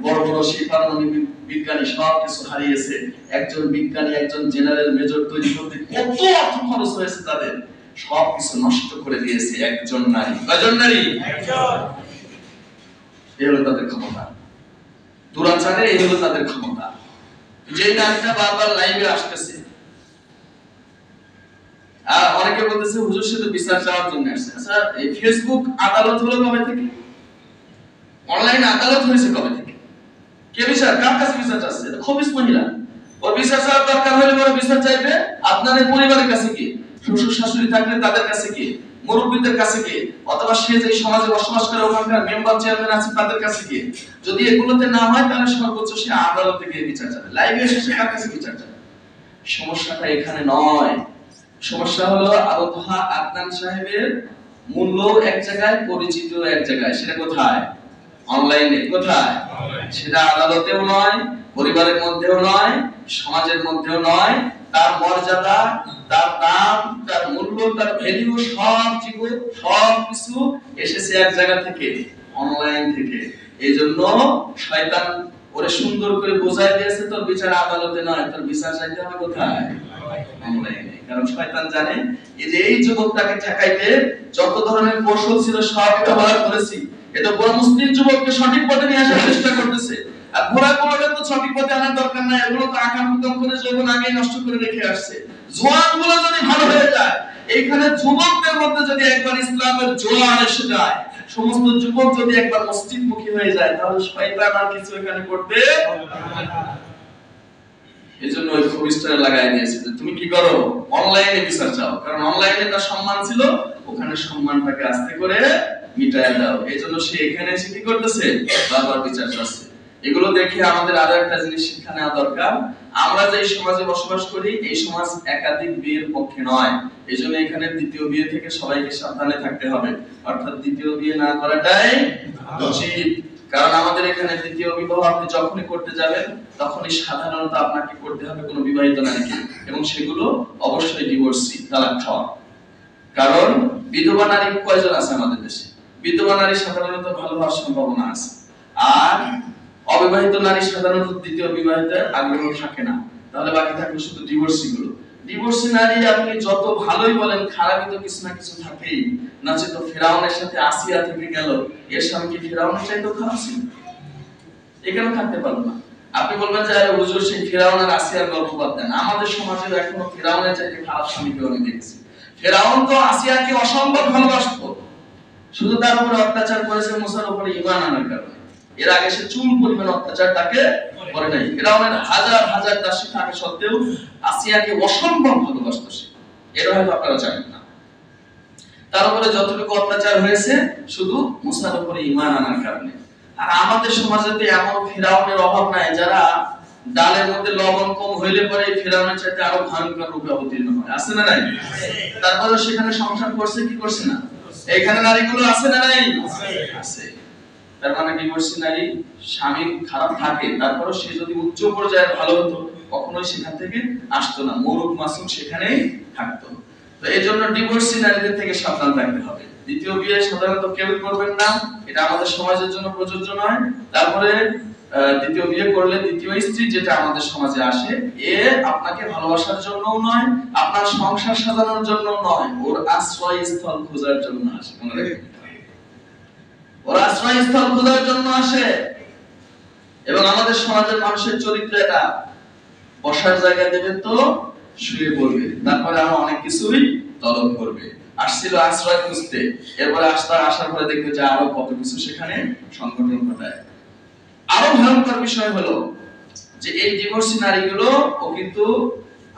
বড় বড় শিল্পারণ্য বিজ্ঞানী সব কিছু হারিয়েছে। একজন বিজ্ঞানী, একজন জেনারেল মেজর তৈরি করতে কত অর্থ খরচ হয়েছে তাদের, সব কিছু নষ্ট করে দিয়েছে একজন নারী। কয়জন নারী? একজন। এই হলো তাদের ক্ষমতা, দুরাচারে এই হলো তাদের ক্ষমতা। যে নারীটা বারবার লাইভে আসতেছে, অনেকে বলতেছে হুজুর সে তো বিচার চাওয়ার জন্য আসছে। আচ্ছা, এই ফেসবুক আদালত হলো কবে থেকে? অনলাইন আদালত হয়েছে কবে থেকে? কে বিচার, কার কাছে বিচার চাচ্ছে? খবিস মহিলা। ও বিচার চাওয়ার দরকার হলে বড় বিচার চাইবে আপনাদের পরিবারের কাছে কি, শ্বশুর শাশুড়ি থাকলে তাদের কাছে কি, মুরব্বীদের কাছে গিয়ে, অথবা সে যে সমাজে বসবাস করে ওখানকার মেম্বার চেয়ারম্যান আছে তাদের কাছে গিয়ে। যদি এগুলোতে না হয় তাহলে সর্বোচ্চ সে আদালতে গিয়ে বিচার চাবে, লাইভে এসে সে কার কাছে বিচার চাবে। সমস্যাটা এখানে নয়, সমস্যা হলো আবুহা আদনান সাহেবের মূল্য এক জায়গায়, পরিচিত এক জায়গায়। সেটা কোথায়? অনলাইনে। কোথায়? সেটা আদালতেও নয়, পরিবারের মধ্যেও নয়, সমাজের মধ্যেও নয়। তার মর্যাদা, তার দাম, তার মূল্য, তার ভ্যালু সব কিছু এসেছে এক জায়গা থেকে, অনলাইন থেকে। এইজন্য শয়তান ওরে সুন্দর করে বোঝাই দিয়েছে, তোর বিচার আদালতে নয়, তোর বিচার চাইতে হবে কোথায়? অনলাইনে। কারণ শয়তান জানে এই যে এই যুবকটাকে ঠেকাইতে যত ধরনের কৌশল ছিল সব ব্যবহার করেছি। এটা বড় মুসলিম যুবককে সঠিক পথে নিয়ে আসার চেষ্টা করতেছে। আর ঘোড়াগুলোকে তো সঠিক পথে আনার দরকার নাই, এগুলো তো আকাম কুকাম করে যৌবন আগেই নষ্ট করে রেখে আসছে। জোয়ানগুলো যদি ভালো হয়ে যায়, এইখানে যুবকদের মধ্যে যদি একবার ইসলামের জোয়ান এসে যায়, সমস্ত যুবক যদি একবার মসজিদমুখী হয়ে যায়, তাহলে শয়তান আর কিছু এখানে করতে পারবে না। এজন্য ওই খবিসটা লাগাই দিয়েছে যে তুমি কি করো? অনলাইনে বিচার চাও। কারণ অনলাইনে তার সম্মান ছিল, ওখানে সম্মানটাকে আস্তে করে মিটায় দাও। এইজন্য সে এখানে এসে কি করতেছে? বারবার বিচার চাচ্ছে। এগুলো দেখে আমাদের আরো একটা জিনিস শিক্ষা নেওয়া দরকার। আমরা যে সমাজে বসবাস করি, এই সমাজ একাধিক বিয়ের পক্ষে নয়। এইজন্য এখানে দ্বিতীয় বিয়ে থেকে সবাইকে সাবধানে থাকতে হবে। অর্থাৎ দ্বিতীয় বিয়ে না করাটাই উচিত। কারণ আমাদের এখানে দ্বিতীয় বিবাহ আপনি যখনই করতে যাবেন, তখনই সাধারণত আপনাকে করতে হবে কোনো বিবাহিত নারীকে, এবং সেগুলো অবশ্যই ডিভোর্সি, তালাক খাওয়া। কারণ বিধবা নারী কয়জন আছে আমাদের দেশে? বিধবা নারী সাধারণত ভালো হওয়ার সম্ভাবনা আছে, আর অবিবাহিত নারী সাধারণত দ্বিতীয় বিবাহের আগ্রহ থাকে না। তাহলে বাকি থাকবে শুধু ডিভোর্সি গুলো। ডিভোর্সি নারী আপনি যত ভালোই বলেন, খারাপই তো কিছু না কিছু থাকেই। নাচে তো ফিরাউনের সাথে আসিয়া থেকে গেল, এর স্বামী কি ফিরাউনের চাইতে খারাপ ছিল? এখানে থাকতে পারবো না। আপনি বলবেন যে আরে হুজুর সেই ফিরাউন আর আসিয়ার গল্প বাদ দেন, আমাদের সমাজে এখনো ফিরাউনের চাইতে খারাপ স্বামীকে আমি দেখছি। ফিরাউন তো আসিয়াকে অসম্ভব ভালোবাসতো, শুধু তার উপরে অত্যাচার করেছে মুসার উপরে ঈমান আনার কারণে। এর আগে সে চুল পরিমাণ অত্যাচার তাকে করে নাই। ফিরাউনের হাজার হাজার দাসী থাকা সত্ত্বেও আসিয়াকে অসম্ভব ভালোবাসতো সে। এটা হয়তো আপনারা জানেন না। তার উপরে যতটুকু অত্যাচার হয়েছে শুধু মুসার উপরে ঈমান আনার কারণে। আর আমাদের সমাজে তো এমন ফিরাউনের অভাব নাই যারা ডালের মধ্যে লবণ কম হইলে পরে ফিরাউনের চাইতে আরো ভয়ঙ্কর রূপে অবতীর্ণ হয়। আছে না নাই? তারপরে সেখানে সংসার করছে কি করছে না? এখানে নারীগুলো আছে না নাই? আছে। তার মানে ডিভোর্সি নারী স্বামী খারাপ থাকে, তারপরে সে যদি উচ্চ পর্যায়ে ভালো হতো, কখনোই সেখান থেকে আসতো না, মৌরুক মাসুম সেখানেই থাকতো। তো এই জন্য ডিভোর্সি নারীদের থেকে সাবধান থাকতে হবে। দ্বিতীয় বিয়ে সাধারণত কেউ করবেন না, এটা আমাদের সমাজের জন্য প্রযোজ্য নয়। তারপরে দ্বিতীয় বিয়ে করলে দ্বিতীয় স্ত্রী যেটা আমাদের সমাজে আসে, এ আপনাকে ভালোবাসার জন্যও নয়, আপনার সংসার সাজানোর জন্য নয়, ওর আশ্রয়স্থল খোঁজার জন্য আসে। মনে রাখবেন, ওর আশ্রয়স্থল খোঁজার জন্য আসে। এবং আমাদের সমাজের মানুষের চরিত্র এটা, বসার জায়গা দেবে তো শুয়ে পড়বে, তারপরে আরো অনেক কিছুই তলব করবে। আসছিল আশ্রয় খুঁজতে, এরপরে আসার পরে দেখবে যে আরো কত কিছু সেখানে সংগঠন ঘটায়। আরো ভয়ঙ্কর বিষয় হলো যে এই ডিভোর্সি নারীগুলো, ও কিন্তু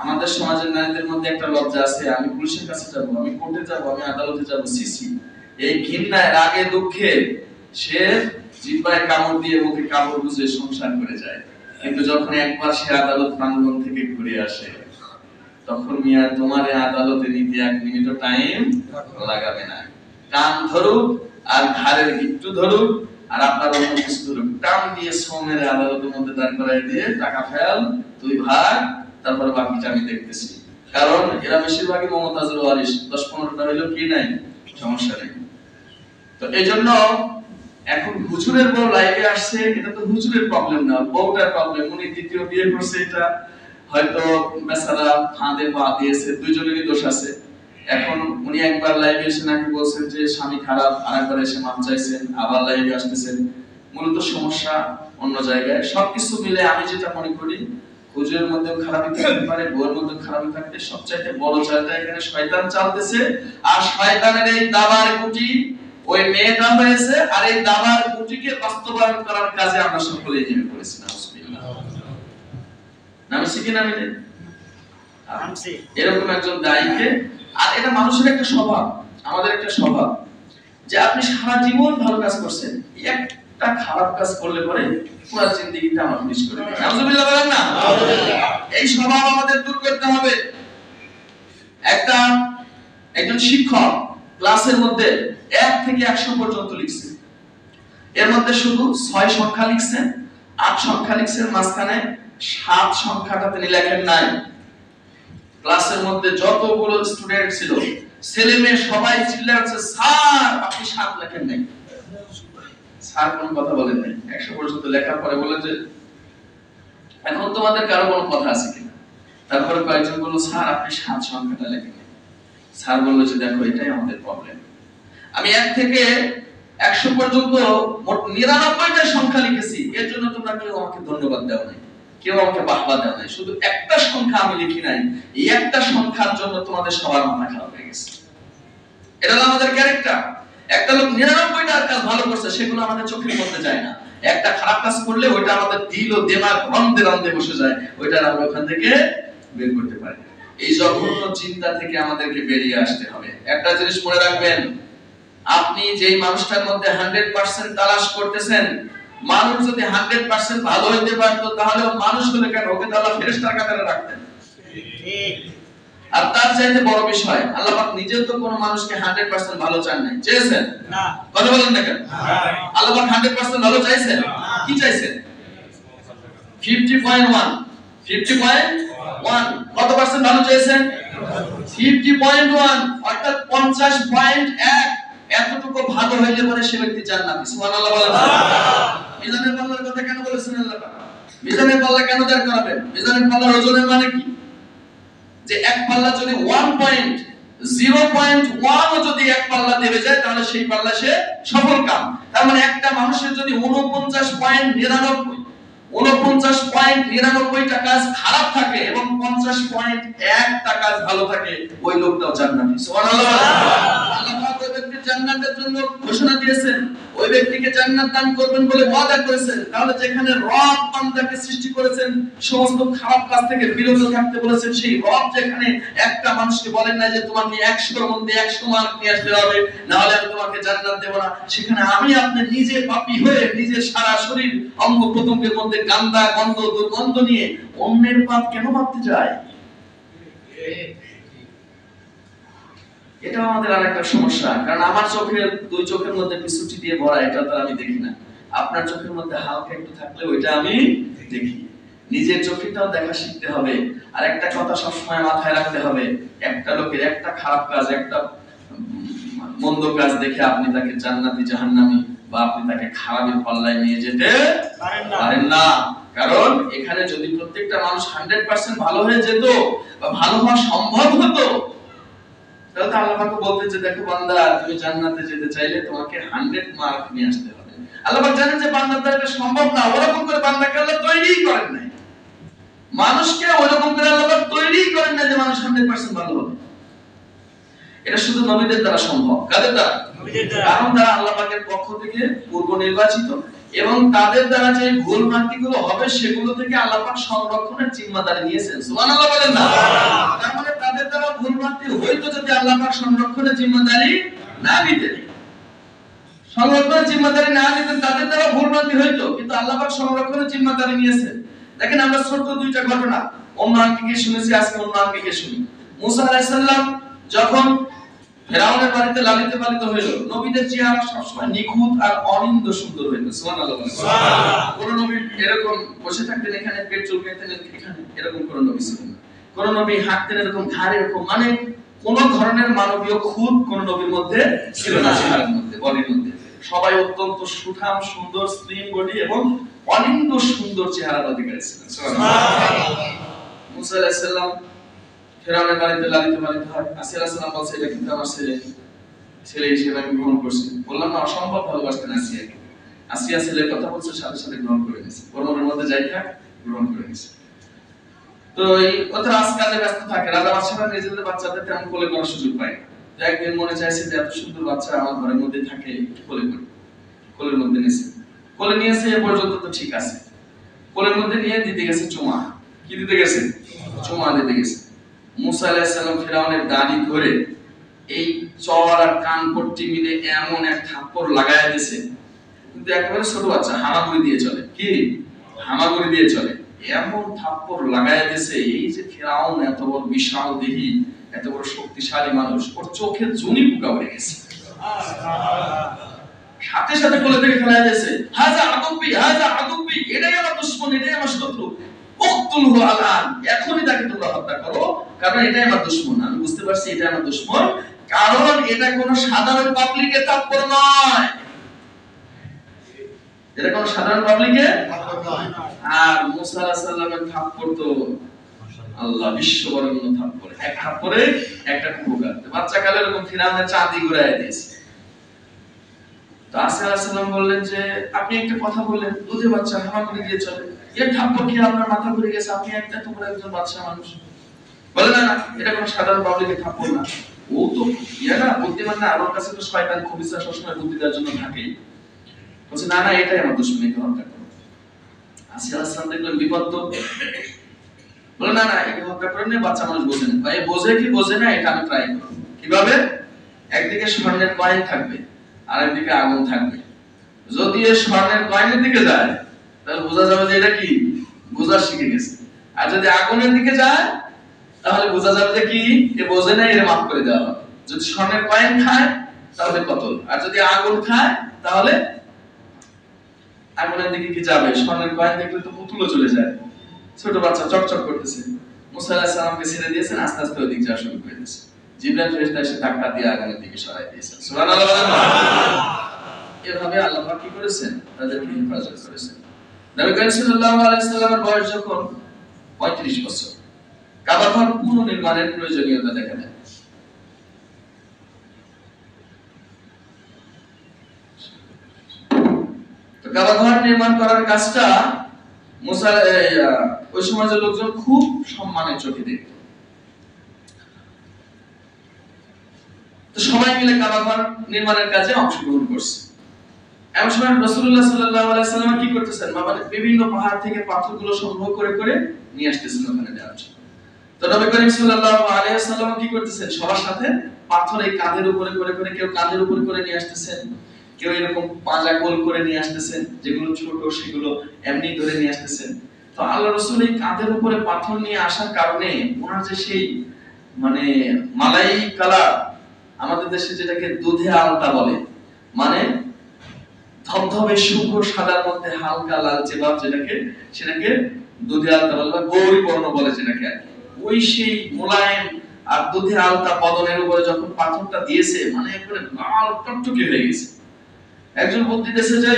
আমাদের সমাজের নারীদের মধ্যে একটা লজ্জা আছে, আমি পুলিশের কাছে যাব, আমি কোর্টে যাব, আমি আদালতে যাব, সিসি। এই ঘৃণায়, রাগে, দুঃখে সে জিহ্বায় কামড় দিয়ে মুখে কাপড় গুজে সংসার করে যায়। কিন্তু যখন একবার সে আদালত প্রাঙ্গণ থেকে ঘুরে আসে, তখন মিয়া তোমারে আদালতে নিতে 1 মিনিটও টাইম লাগাবে না। কান ধরুক আর ঘাড়ের গিট্টু ধরুক আর আপনার অন্য কিছু ধরুক, টান দিয়ে সোমের আদালতের মধ্যে দাঁড় করাই দিয়ে টাকা ফেল, তুই ভাগ, তারপরে বাকিটা আমি দেখতেছি। কারণ এরা বেশিরভাগই মমতাজুল ওয়ারিস, 10-15টা হইলেও কি নাই, সমস্যা নেই। তো এই জন্য এখন হুজুরের বউ লাইভে আসছে, এটা তো হুজুরের প্রবলেম না, বউটার প্রবলেম। উনি দ্বিতীয় বিয়ে করছে, এটা হয়তো বেচারা ফাঁদে পা দিয়েছে, দুইজনেরই দোষ আছে। এখন উনি একবার লাইভে এসে নাকি বলছেন যে স্বামী খারাপ, আরেকবার এসে মাপ চাইছেন, আবার লাইভে আসতেছেন। মূলত সমস্যা অন্য জায়গায়। সবকিছু মিলে আমি যেটা মনে করি, হুজুরের মধ্যেও খারাপই থাকতে পারে, বউয়ের মধ্যেও খারাপই থাকতে, সবচাইতে বড় জায়গা এখানে শয়তান চালতেছে। আর শয়তানের এই দাবার কুটি ওই মেয়েটা হয়েছে, আর এই দাবার কুটিকে বাস্তবায়ন করার কাজে আমরা সকলেই নেমে পড়েছি। নামে শিখি না এরকম একজন দায়ীকে। আর এটা মানুষের একটা স্বভাব, আমাদের একটা স্বভাব যে আপনি সারা জীবন ভালো কাজ করছেন, একটা খারাপ কাজ করলে পরে পুরো জিন্দেগিটা আমার মিস করে দেন। নাউজুবিল্লাহ বলেন না। এই স্বভাব আমাদের দূর করতে হবে। একজন শিক্ষক ক্লাসের মধ্যে 1 থেকে 100 পর্যন্ত লিখছে, এর মধ্যে শুধু 6 সংখ্যা লিখছেন, 8 সংখ্যা লিখছেন, মাঝখানে 7 সংখ্যাটা তিনি লেখেন নাই। ক্লাসের মধ্যে যতগুলো স্টুডেন্ট ছিল, ছেলে মেয়ে সবাই চিল্লাচ্ছে, স্যার আপনি 7 লেখেন নাই। স্যার কোনো কথা বলেন নাই। 100 পর্যন্ত লেখার পরে বলে যে এখন তোমাদের কারো কোনো কথা আছে কিনা? তারপরে কয়েকজন বলল, স্যার আপনি 7 সংখ্যাটা লেখেন নাই। স্যার বলল যে দেখো এটাই আমাদের প্রবলেম, আমি 1 থেকে 100 পর্যন্ত মোট 99টা সংখ্যা লিখেছি, এর জন্য তোমরা কেউ আমাকে ধন্যবাদ দাও নাই, কেউ আমাকে বাহবা দাও নাই, শুধু একটা সংখ্যা আমি লিখি নাই, এই একটা সংখ্যার জন্য তোমাদের সবার মাথা খারাপ হয়ে গেছে। এটা হলো আমাদের ক্যারেক্টার। একটা লোক 99টা কাজ ভালো করছে, সেগুলো আমাদের চোখের মধ্যে যায় না। একটা খারাপ কাজ করলে ওইটা আমাদের দিল ও দিমাগ রন্ধে রন্ধে বসে যায়, ওইটা আমরা ওখান থেকে বের করতে পারি। এই জঘন্য চিন্তা থেকে আমাদেরকে বেরিয়ে আসতে হবে। একটা জিনিস মনে রাখবেন, আপনি যেই মানুষটার মধ্যে 100% তালাশ করতেছেন, মানুষ যদি 100% ভালো হইতে পারতো তাহলে মানুষ হলে কেন, ওকে তো আল্লাহ ফেরেশতার কাতারে রাখতেন। আর তার চাইতে বড় বিষয়, আল্লাহ পাক নিজেও তো কোনো মানুষকে 100% ভালো চান নাই, চেয়েছেন না? কথা বলেন না কেন? আল্লাহ পাক 100% ভালো চাইছেন? কি চাইছেন? 50.1 50.1 কত পার্সেন্ট ভালো চাইছেন? 50.1 অর্থাৎ 50.1 এতটুকু ভালো হইলে পরে সে ব্যক্তি জান্নাতি। সুবহানাল্লাহ বলেন। মিজানের পাল্লার কথা কেন বলেছেন আল্লাহ পাক? মিজানের পাল্লা কেন দাঁড় করাবেন? মিজানের পাল্লার ওজনের মানে কি? যে এক পাল্লা যদি 1.0.1 ও যদি এক পাল্লা দেবে যায় তাহলে সেই পাল্লা সে সফল কাম। তার মানে একটা মানুষের যদি 49.99টা কাজ খারাপ থাকে এবং 50.1টা কাজ ভালো থাকে, ওই লোকটাও জান্নাতি। সুবহানাল্লাহ। আল্লাহ পাক ওই ব্যক্তির জান্নাতের জন্য ঘোষণা দিয়েছেন, ওই ব্যক্তিকে জান্নাত দান করবেন বলে ওয়াদা করেছেন। তাহলে যেখানে রব বান্দাকে সৃষ্টি করেছেন সমস্ত খারাপ কাজ থেকে বিরত থাকতে বলেছেন, সেই রব যেখানে একটা মানুষকে বলেন না যে তোমাকে 100 এর মধ্যে 100 মার্ক নিয়ে আসতে হবে না হলে আমি তোমাকে জান্নাত দেব না, সেখানে আমি আপনি নিজে পাপী হয়ে নিজের সারা শরীর অঙ্গ প্রত্যঙ্গের মধ্যে গান্দা গন্ধ দুর্গন্ধ নিয়ে অন্যের পাপ কেন মাপতে যায়? এটা আমাদের আরেকটা সমস্যা। কারণ আমার চোখের দুই চোখের মধ্যে বিছুটি দিয়ে ভরা, এটা তো আমি দেখি না। আপনার চোখের মধ্যে হালকা একটু থাকলে ওইটা আমি দেখি। নিজের চোখেটাও দেখা শিখতে হবে। আর একটা কথা সবসময় মাথায় রাখতে হবে, একটা লোকের একটা খারাপ কাজ, একটা মন্দ কাজ দেখে আপনি তাকে জান্নাতি জাহান্নামী বা আপনি তাকে খারাপের পাল্লায় নিয়ে যেতে পারেন না। কারণ এখানে যদি প্রত্যেকটা মানুষ 100% ভালো হয়ে যেত বা ভালো হওয়া সম্ভব হতো, তাহলে তো আল্লাহ পাক বলতেন যে দেখো বান্দা, তুমি জান্নাতে যেতে চাইলে তোমাকে 100 মার্ক নিয়ে আসতে হবে। আল্লাহ পাক জানেন যে বান্দার দ্বারা এটা সম্ভব না, ওরকম করে বান্দাকে আল্লাহ তৈরিই করেন নাই। মানুষকে ওরকম করে আল্লাহ পাক তৈরিই করেন না যে মানুষ 100% ভালো হবে। এটা শুধু নবীদের দ্বারা সম্ভব। কাদের দ্বারা? নবীদের দ্বারা। কারণ তারা আল্লাহ পাকের পক্ষ থেকে পূর্ব নির্বাচিত এবং তাদের দ্বারা যে ভুল ভ্রান্তিগুলো হবে সেগুলো থেকে আল্লাহ পাক সংরক্ষণের জিম্মাদারি নিয়েছেন। সুবহানাল্লাহ বলেন না। তার মানে তাদের দ্বারা ভুল ভ্রান্তি হইতো যদি আল্লাহ পাক সংরক্ষণের জিম্মাদারি না নিতেন। সংরক্ষণের জিম্মাদারি না নিতেন তাদের দ্বারা ভুল ভ্রান্তি হইতো, কিন্তু আল্লাহ পাক সংরক্ষণের জিম্মাদারি নিয়েছেন। দেখেন আমরা ছোট দুইটা ঘটনা অন্য আঙ্কিকে শুনেছি, আজকে অন্য আঙ্কিকে শুনি। মুসা আলাইহিস সালাম যখন ফেরাউনের বাড়িতে লালিত পালিত হইল, নবীদের চেহারা সবসময় নিখুঁত আর অনিন্দ্য সুন্দর হইল। সুবহানাল্লাহ। কোন নবী এরকম বসে থাকতেন এখানে, পেট চুলকাইতেন এখানে, এরকম কোন নবী ছিলেন না। কোন নবী হাঁটতেন এরকম, ঘাড় এরকম, মানে কোন ধরনের মানবীয় খুঁত কোন নবীর মধ্যে ছিল না। চেহারার মধ্যে, বডির মধ্যে সবাই অত্যন্ত সুঠাম সুন্দর স্লিম বডি এবং অনিন্দ্য সুন্দর চেহারার অধিকারী ছিলেন। সুবহানাল্লাহ। মুসা আলাইহিস সালাম ফেরাউনের বাড়িতে লালিত পালিত হয়। আসিয়া আলাইহিস সালাম বলছে এটা কিন্তু আমার ছেলে হিসেবে আমি গ্রহণ করছি। বললাম না, অসম্ভব ভালোবাসতেন আসিয়াকে। আসিয়া ছেলের কথা বলছে, সাথে সাথে গ্রহণ করে নিয়েছে। ওর মধ্যে যাই থাক গ্রহণ করে নিয়েছে। তো এই কথা কাজে ব্যস্ত থাকে। রাজা বাদশারা নিজেদের বাচ্চাদের তেমন কোলে করার সুযোগ পায় না। একদিন মনে চাইছে যে এত সুন্দর বাচ্চা আমার ঘরের মধ্যে থাকে, কোলে করি। কোলের মধ্যে নিয়েছে। কোলে নিয়েছে এ পর্যন্ত তো ঠিক আছে। কোলের মধ্যে নিয়ে দিতে গেছে চুমা। কি দিতে গেছে? চুমা দিতে গেছে। মুসা আলাইহিস সালাম ফিরআউনের দাড়ি ধরে এই চর আর কান পট্টি মিলে এমন এক থাপ্পড় লাগায় দিয়েছে, কিন্তু একেবারে ছোট বাচ্চা হামাগুড়ি দিয়ে চলে, কি হামাগুড়ি দিয়ে চলে, এমন থাপ্পড় লাগায় দিয়েছে। এই যে ফিরাউন এত বড় বিশাল দেহী, এত বড় শক্তিশালী মানুষ, ওর চোখে জনি পোকা উড়ে গেছে, সাথে সাথে কোলে থেকে ফেলা দিয়েছে, হাজা আদুব্বি, এটাই আমার দুশমন, এটাই আমার শত্রু, উকতুলহু আলান, এখনই তাকে তোমরা হত্যা করো, কারণ এটাই আমার দুশমন। আমি বুঝতে পারছি এটা আমার দুশমন, কারণ এটা কোনো সাধারণ পাবলিকের থাপ্পড় নয়, এটা কোনো সাধারণ পাবলিকের নয়। আর মুসা আলাইহিস সালামের থাপ্পড় তো আল্লাহ বিশ্ববরণ্য থাপ্পড়, এক থাপ্পড়ে একটা কুকুর, বাচ্চা কালে এরকম ফিরাউনের চাঁদি ঘুরায় দিয়েছে। তো আসা আলাইহিস সালাম বললেন যে আপনি একটা কথা বললেন, দুধে বাচ্চা হামাগুড়ি দিয়ে চলে, এর থাপ্পড় কি আপনার মাথা ঘুরে গেছে? আপনি একটা তো বড় একজন বাচ্চা মানুষ। বলে না এটা কোনো সাধারণ পাবলিকের থাপ্পড় না, ও তো না বুদ্ধিমান না, আমার কাছে তো শয়তান খবিসা সবসময় বুদ্ধি দেওয়ার জন্য থাকেই। বলছে না এটাই আমার দুশমনীকে হত্যা করো। আসা আলাইহিস সালাম দেখলেন বিপদ, বলে না একে হত্যা করেন না, বাচ্চা মানুষ বোঝে না। ভাই বোঝে কি বোঝে না এটা আমি ট্রাই করব। কিভাবে? একদিকে স্বর্ণের কয়েন থাকবে আর একদিকে আগুন থাকবে, যদি এই স্বর্ণের কয়েনের দিকে যায় তাহলে বোঝা যাবে যে এটা কি বোঝা শিখে গেছে, আর যদি আগুনের দিকে যায় তাহলে বোঝা যাবে যে কি এ বোঝে না, এর মাফ করে দেওয়া হবে। যদি স্বর্ণের কয়েন খায় তাহলে কতল, আর যদি আগুন খায় তাহলে আগুনের দিকে কি যাবে? স্বর্ণের কয়েন দেখলে তো পুতুলও চলে যায়, ছোট বাচ্চা চকচক করতেছে। মুসা আলাইহিস সালামকে ছেড়ে দিয়েছেন, আস্তে আস্তে ওই দিক যাওয়া শুরু করে দিয়েছে। জিবরাইল ফেরেশতা এসে ধাক্কা দিয়ে আগুনের দিকে সরাই দিয়েছেন। সুবহানাল্লাহ। এভাবে আল্লাহ পাক কি করেছেন? তাদেরকে হেফাজত করেছেন। নবী করিম সাল্লাল্লাহু আলাইহি সাল্লামের বয়স যখন 35 বছর, কাবা ঘর পুনর্নির্মাণের প্রয়োজনীয়তা দেখা দেয়। তো কাবা ঘর নির্মাণ করার কাজটা মুসা ওই সমাজের লোকজন খুব সম্মানের চোখে দেখত। তো সবাই মিলে কাবা ঘর নির্মাণের কাজে অংশগ্রহণ করছে। এমন সময় রাসূলুল্লাহ সাল্লাল্লাহু আলাইহি সাল্লাম কি করতেছেন? মানে বিভিন্ন পাহাড় থেকে পাথরগুলো সংগ্রহ করে করে নিয়ে আসতেছেন ওখানে দেওয়ার জন্য। তো নবী করিম সাল্লাল্লাহু আলাইহি সাল্লাম কি করতেছেন? সবার সাথে পাথর এই কাঁধের উপরে করে করে, কেউ কাঁধের উপরে করে নিয়ে আসতেছেন, কেউ এরকম পাঁজা গোল করে নিয়ে আসতেছেন, যেগুলো ছোট সেগুলো এমনি ধরে নিয়ে আসতেছেন। তো আল্লাহ রাসূল এই কাঁধের উপরে পাথর নিয়ে আসার কারণে ওনার যে সেই মানে মালাই কালার, আমাদের দেশে যেটাকে দুধে আলতা বলে, মানে ধবধবে শুভ্র সাদার মধ্যে হালকা লালচে ভাব, সেটাকে দুধে আলতা বলে বা গৌরী বর্ণ বলে যেটাকে, ওই সেই মোলায়েম আর দুধে আলতা বদনের উপরে যখন পাথরটা দিয়েছে, মানে একবারে লাল টকটকে হয়ে গেছে। একজন বলতেছে যে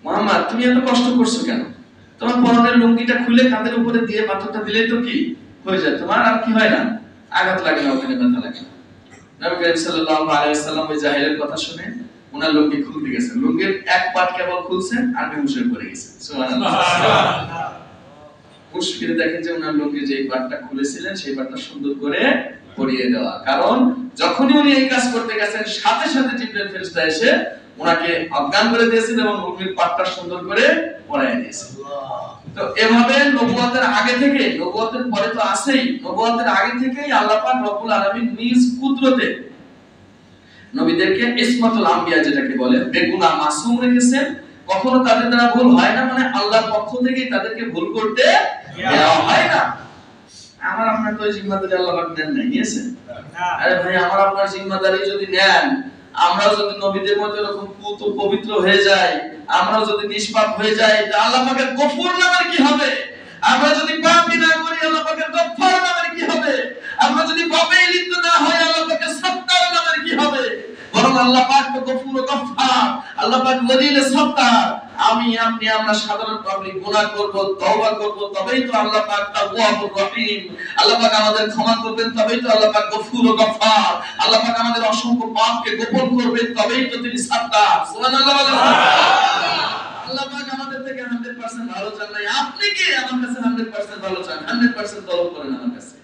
মুহাম্মদ তুমি এত কষ্ট করছো কেন? তোমার পরনের লুঙ্গিটা খুলে কাঁধের উপরে দিয়ে পাথরটা দিলেই তো কি হয়ে যায়, তোমার আর কি হয় না, আঘাত লাগে না, ওখানে ব্যথা লাগে না। নবী করিম সাল্লাল্লাহু আলাইহি সাল্লাম ওই জাহেলের কথা শুনে ওনার লুঙ্গি খুলতে গেছেন, লুঙ্গির এক পাট কেবল খুলছেন আর বেহুশ পড়ে গেছে। সুবহানাল্লাহ। হুশ ফিরে দেখেন যে ওনার লুঙ্গির যে পাটটা খুলেছিলেন সেই পাটটা সুন্দর করে পরিয়ে দেওয়া, কারণ যখনই উনি এই কাজ করতে গেছেন সাথে সাথে জিবরাইল ফেরেশতা এসে ওনাকে অজ্ঞান করে দিয়েছেন এবং লুঙ্গির পাটটা সুন্দর করে পরায় দিয়েছেন। তো এভাবে নবুয়তের আগে থেকে, নবুয়তের পরে তো আছেই, নবুয়তের আগে থেকেই আল্লাহ পাক রব্বুল আলামিন নিজ কুদরতে নবীদেরকে ইসমাতুল আম্বিয়া যেটাকে বলে বেগুনাহ মাসুম রেখেছেন, কখনো তাদের দ্বারা ভুল হয় না, মানে আল্লাহর পক্ষ থেকেই তাদেরকে ভুল করতে দেওয়া হয় না। আমার আপনার তো জিম্মাদারি আল্লাহ পাক দেন নাই, নিয়েছেন? আরে ভাই আমার আপনার জিম্মাদারি যদি নেন, আমরা যদি নবীদের মতো এরকম পুত পবিত্র হয়ে যাই, আমরা যদি নিষ্পাপ হয়ে যাই, তা আল্লাহ পাকের গফুর নামের কি হবে? আমরা যদি পাপই না করি আল্লাহ পাকের গফফার নামের কি হবে? আমরা যদি পাপে লিপ্ত না হই আল্লাহ পাকের সত্তার নামের কি হবে? বরং আল্লাহ পাক তো গফুর ও গফফার, আল্লাহ পাক ওয়ালিল সত্তার। আমি আপনি আমরা সাধারণ পাবলিক গুনাহ করব, তওবা করব, তবেই তো আল্লাহ পাক তাওয়াবুর রহিম, আল্লাহ পাক আমাদের ক্ষমা করবেন, তবেই তো আল্লাহ পাক গফুর ও গফফার, আল্লাহ পাক আমাদের অসংখ্য পাপকে গোপন করবেন, তবেই তো তিনি সত্তার। সুবহানাল্লাহ। আল্লাহ পাক আমাদের থেকে 100% ভালো চান না। আপনি কি আমার কাছে 100% ভালো চান? 100% তলব করেন আমার কাছে।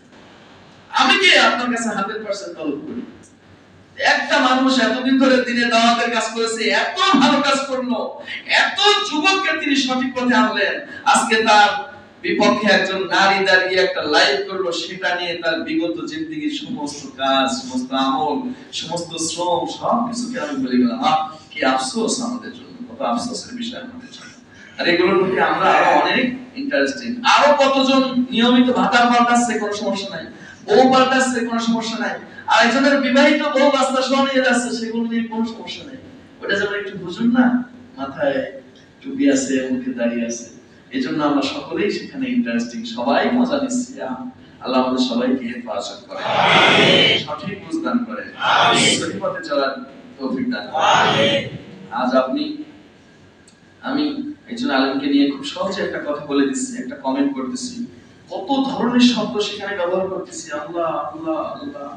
আমি কি আপনার কাছে 100% তলব করি? একটা মানুষ এতদিন ধরে দিনে দাওয়াতের কাজ করেছে, এত ভালো কাজ করলো, এত যুবককে তিনি সঠিক পথে আনলেন, আজকে তার বিপক্ষে একজন নারী দাঁড়িয়ে একটা লাইভ করলো, সেটা নিয়ে তার বিগত জিন্দেগির সমস্ত কাজ, সমস্ত আমল, সমস্ত শ্রম সবকিছুকে আমি বলে গেলাম। কি আফসোস আমাদের জন্য, কত আফসোসের বিষয় আমাদের জন্য। আর এগুলোর প্রতি আমরা আরো অনেক ইন্টারেস্টিং। আরো কতজন নিয়মিত ভাতার পাল্টাচ্ছে, কোনো সমস্যা নাই, বউ পাল্টাচ্ছে, কোনো সমস্যা নাই, আর একজনের বিবাহিত বউ রাস্তা সহ নিয়ে যাচ্ছে, সেগুলো নিয়ে কোনো সমস্যা নাই। ওটা যেমন একটু বুঝুন না, মাথায় টুপি আছে, মুখে দাঁড়িয়ে আছে, এই জন্য আমরা সকলেই সেখানে ইন্টারেস্টিং, সবাই মজা নিচ্ছি। আল্লাহ আমাদের সবাইকে হেফাজত করে, সঠিক বুঝদান করে, সঠিক পথে চলার তৌফিক দান করে। আজ আমি একজন আলেমকে নিয়ে খুব সহজে একটা কথা বলে দিচ্ছি, একটা কমেন্ট করতেছি, কত ধরনের শব্দ সেখানে ব্যবহার করতেছি, আল্লাহ আল্লাহ আল্লাহ,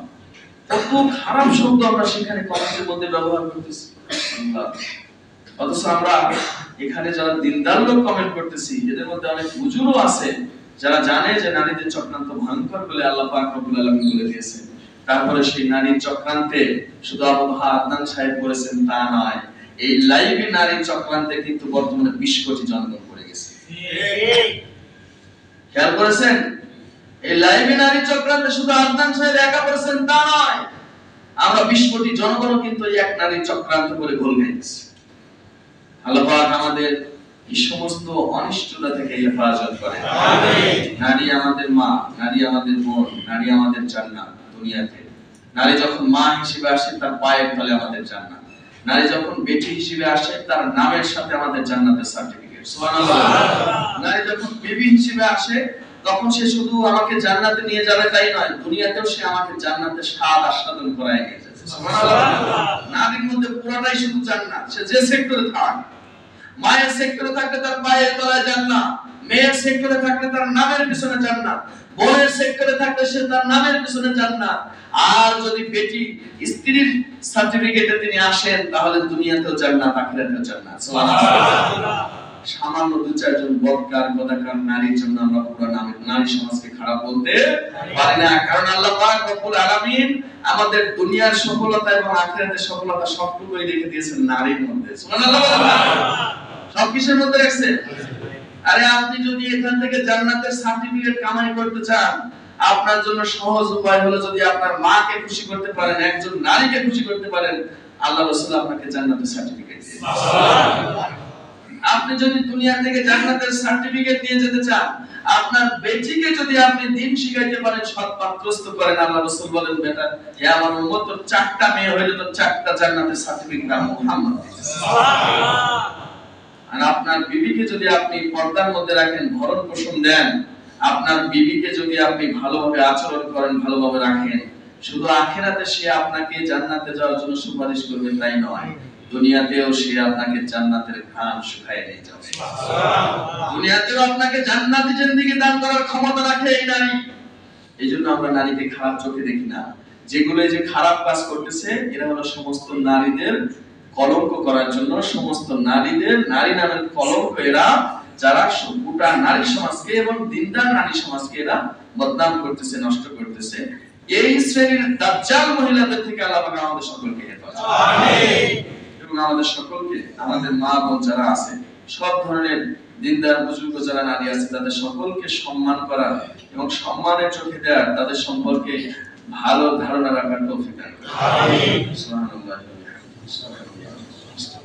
কত খারাপ শব্দ আমরা সেখানে কমেন্টের মধ্যে ব্যবহার করতেছি, আল্লাহ। অথচ আমরা এখানে যারা দিনদার লোক কমেন্ট করতেছি, এদের মধ্যে অনেক হুজুরও আছে যারা জানে যে নারীদের চক্রান্ত ভয়ঙ্কর বলে আল্লাহ পাক রব্বুল আলামিন বলে দিয়েছেন। তারপরে সেই নারীর চক্রান্তে শুধু আবু আদনান সাহেব করেছেন তা নয়, এই লাইভে নারীর চক্রান্তে কিন্তু বর্তমানে 20 কোটি জনগণ পড়ে গেছে। খেয়াল করেছেন? এই লাইভে নারীর চক্রান্তে শুধু আদনান সাহেব একা করেছেন তা নয়, আমরা 20 কোটি জনগণও কিন্তু এই এক নারীর চক্রান্ত করে গোল গেছি। আল্লাহ পাক আমাদের এই সমস্ত অনিষ্টতা থেকে হেফাজত করেন। আমিন। নারী আমাদের মা, নারী আমাদের বোন, নারী আমাদের জান্নাত দুনিয়াতে। নারী যখন মা হিসেবে আসে তার পায়ের তলে আমাদের জান্নাত। নারী যখন বেটি হিসেবে আসে তার নামের সাথে আমাদের জান্নাতের সার্টিফিকেট। সুবহানাল্লাহ। নারী যখন বেবি হিসেবে আসে তখন সে শুধু আমাকে জান্নাতে নিয়ে যাবে তাই নয়, দুনিয়াতেও সে আমাকে জান্নাতের স্বাদ আস্বাদন করায় নিয়ে যাবে। সুবহানাল্লাহ। নারীর মধ্যে পুরোটাই শুধু জান্নাত, সে যে সেক্টরে থাক। মায়ের সেক্টরে থাকলে তার পায়ের তলায় জান্নাত, মেয়ের সেক্টরে থাকলে তার নামের পিছনে জান্নাত, বোনের সেক্টরে থাকলে সে তার নামের পিছনে জান্নাত। আর যদি বেটি স্ত্রীর সার্টিফিকেটে তিনি আসেন তাহলে দুনিয়াতেও জান্নাত, আখিরাতেও জান্নাত। সুবহানাল্লাহ। সামান্য 2-4 জন বদকার গদাকার নারীর জন্য আমরা পুরো নারী সমাজকে খারাপ বলতে পারি না, কারণ আল্লাহ পাক রব্বুল আলামিন আমাদের দুনিয়ার সফলতা এবং আখিরাতের সফলতা সবটুকুই রেখে দিয়েছেন নারীর মধ্যে। সুবহানাল্লাহ। সব কিসের মধ্যে রাখছেন? আরে আপনি যদি এখান থেকে জান্নাতের সার্টিফিকেট কামাই করতে চান, আপনার জন্য সহজ উপায় হলো যদি আপনার মাকে খুশি করতে পারেন, একজন নারীকে খুশি করতে পারেন, আল্লাহ রাসূল আপনাকে জান্নাতের সার্টিফিকেট দিবেন। সুবহানাল্লাহ। আপনি যদি দুনিয়া থেকে জান্নাতের সার্টিফিকেট নিয়ে যেতে চান, আপনার বেটিকে যদি আপনি দ্বীন শিখাইতে পারেন, সৎ পাত্রস্থ করেন, আল্লাহ রাসূল বলেন, বেটা হে আমার উম্মত, তোর 4টা মেয়ে হইলে তোর 4টা জান্নাতের সার্টিফিকেট আর মুহাম্মদ দিয়েছে। সুবহানাল্লাহ। আর আপনার বিবিকে যদি আপনি পর্দার মধ্যে রাখেন, ভরণ পোষণ দেন, আপনার বিবিকে যদি আপনি ভালোভাবে আচরণ করেন, ভালোভাবে রাখেন, শুধু আখিরাতে সে আপনাকে জান্নাতে যাওয়ার জন্য সুপারিশ করবে তাই নয়, দুনিয়াতেও সে আপনাকে জান্নাতের ঘ্রাণ শুকায় নিয়ে যাবে। সুবহানাল্লাহ। দুনিয়াতেও আপনাকে জান্নাতি জিন্দেগি দান করার ক্ষমতা রাখে এই নারী। এইজন্য আমরা নারীকে খারাপ চোখে দেখি না। যেগুলো যে খারাপ কাজ করতেছে এরা হলো সমস্ত নারীদের কলঙ্ক করার জন্য, সমস্ত নারীদের নারী নামের কলঙ্ক এরা, যারা গোটা নারী সমাজকে এবং দিনদার নারী সমাজকে এরা বদনাম করতেছে, নষ্ট করতেছে। এই শ্রেণীর দাজ্জাল মহিলাদের থেকে আল্লাহ পাক আমাদের সকলকে হেফাজত করুন। আমিন। এবং আমাদের সকলকে, আমাদের মা বোন যারা আছে, সব ধরনের দিনদার বুজুর্গ যারা নারী আছে, তাদের সকলকে সম্মান করা এবং সম্মানের চোখে দেওয়া, তাদের সম্পর্কে ভালো ধারণা রাখার তৌফিক দান করুন। আমিন। সুবহানাল্লাহ।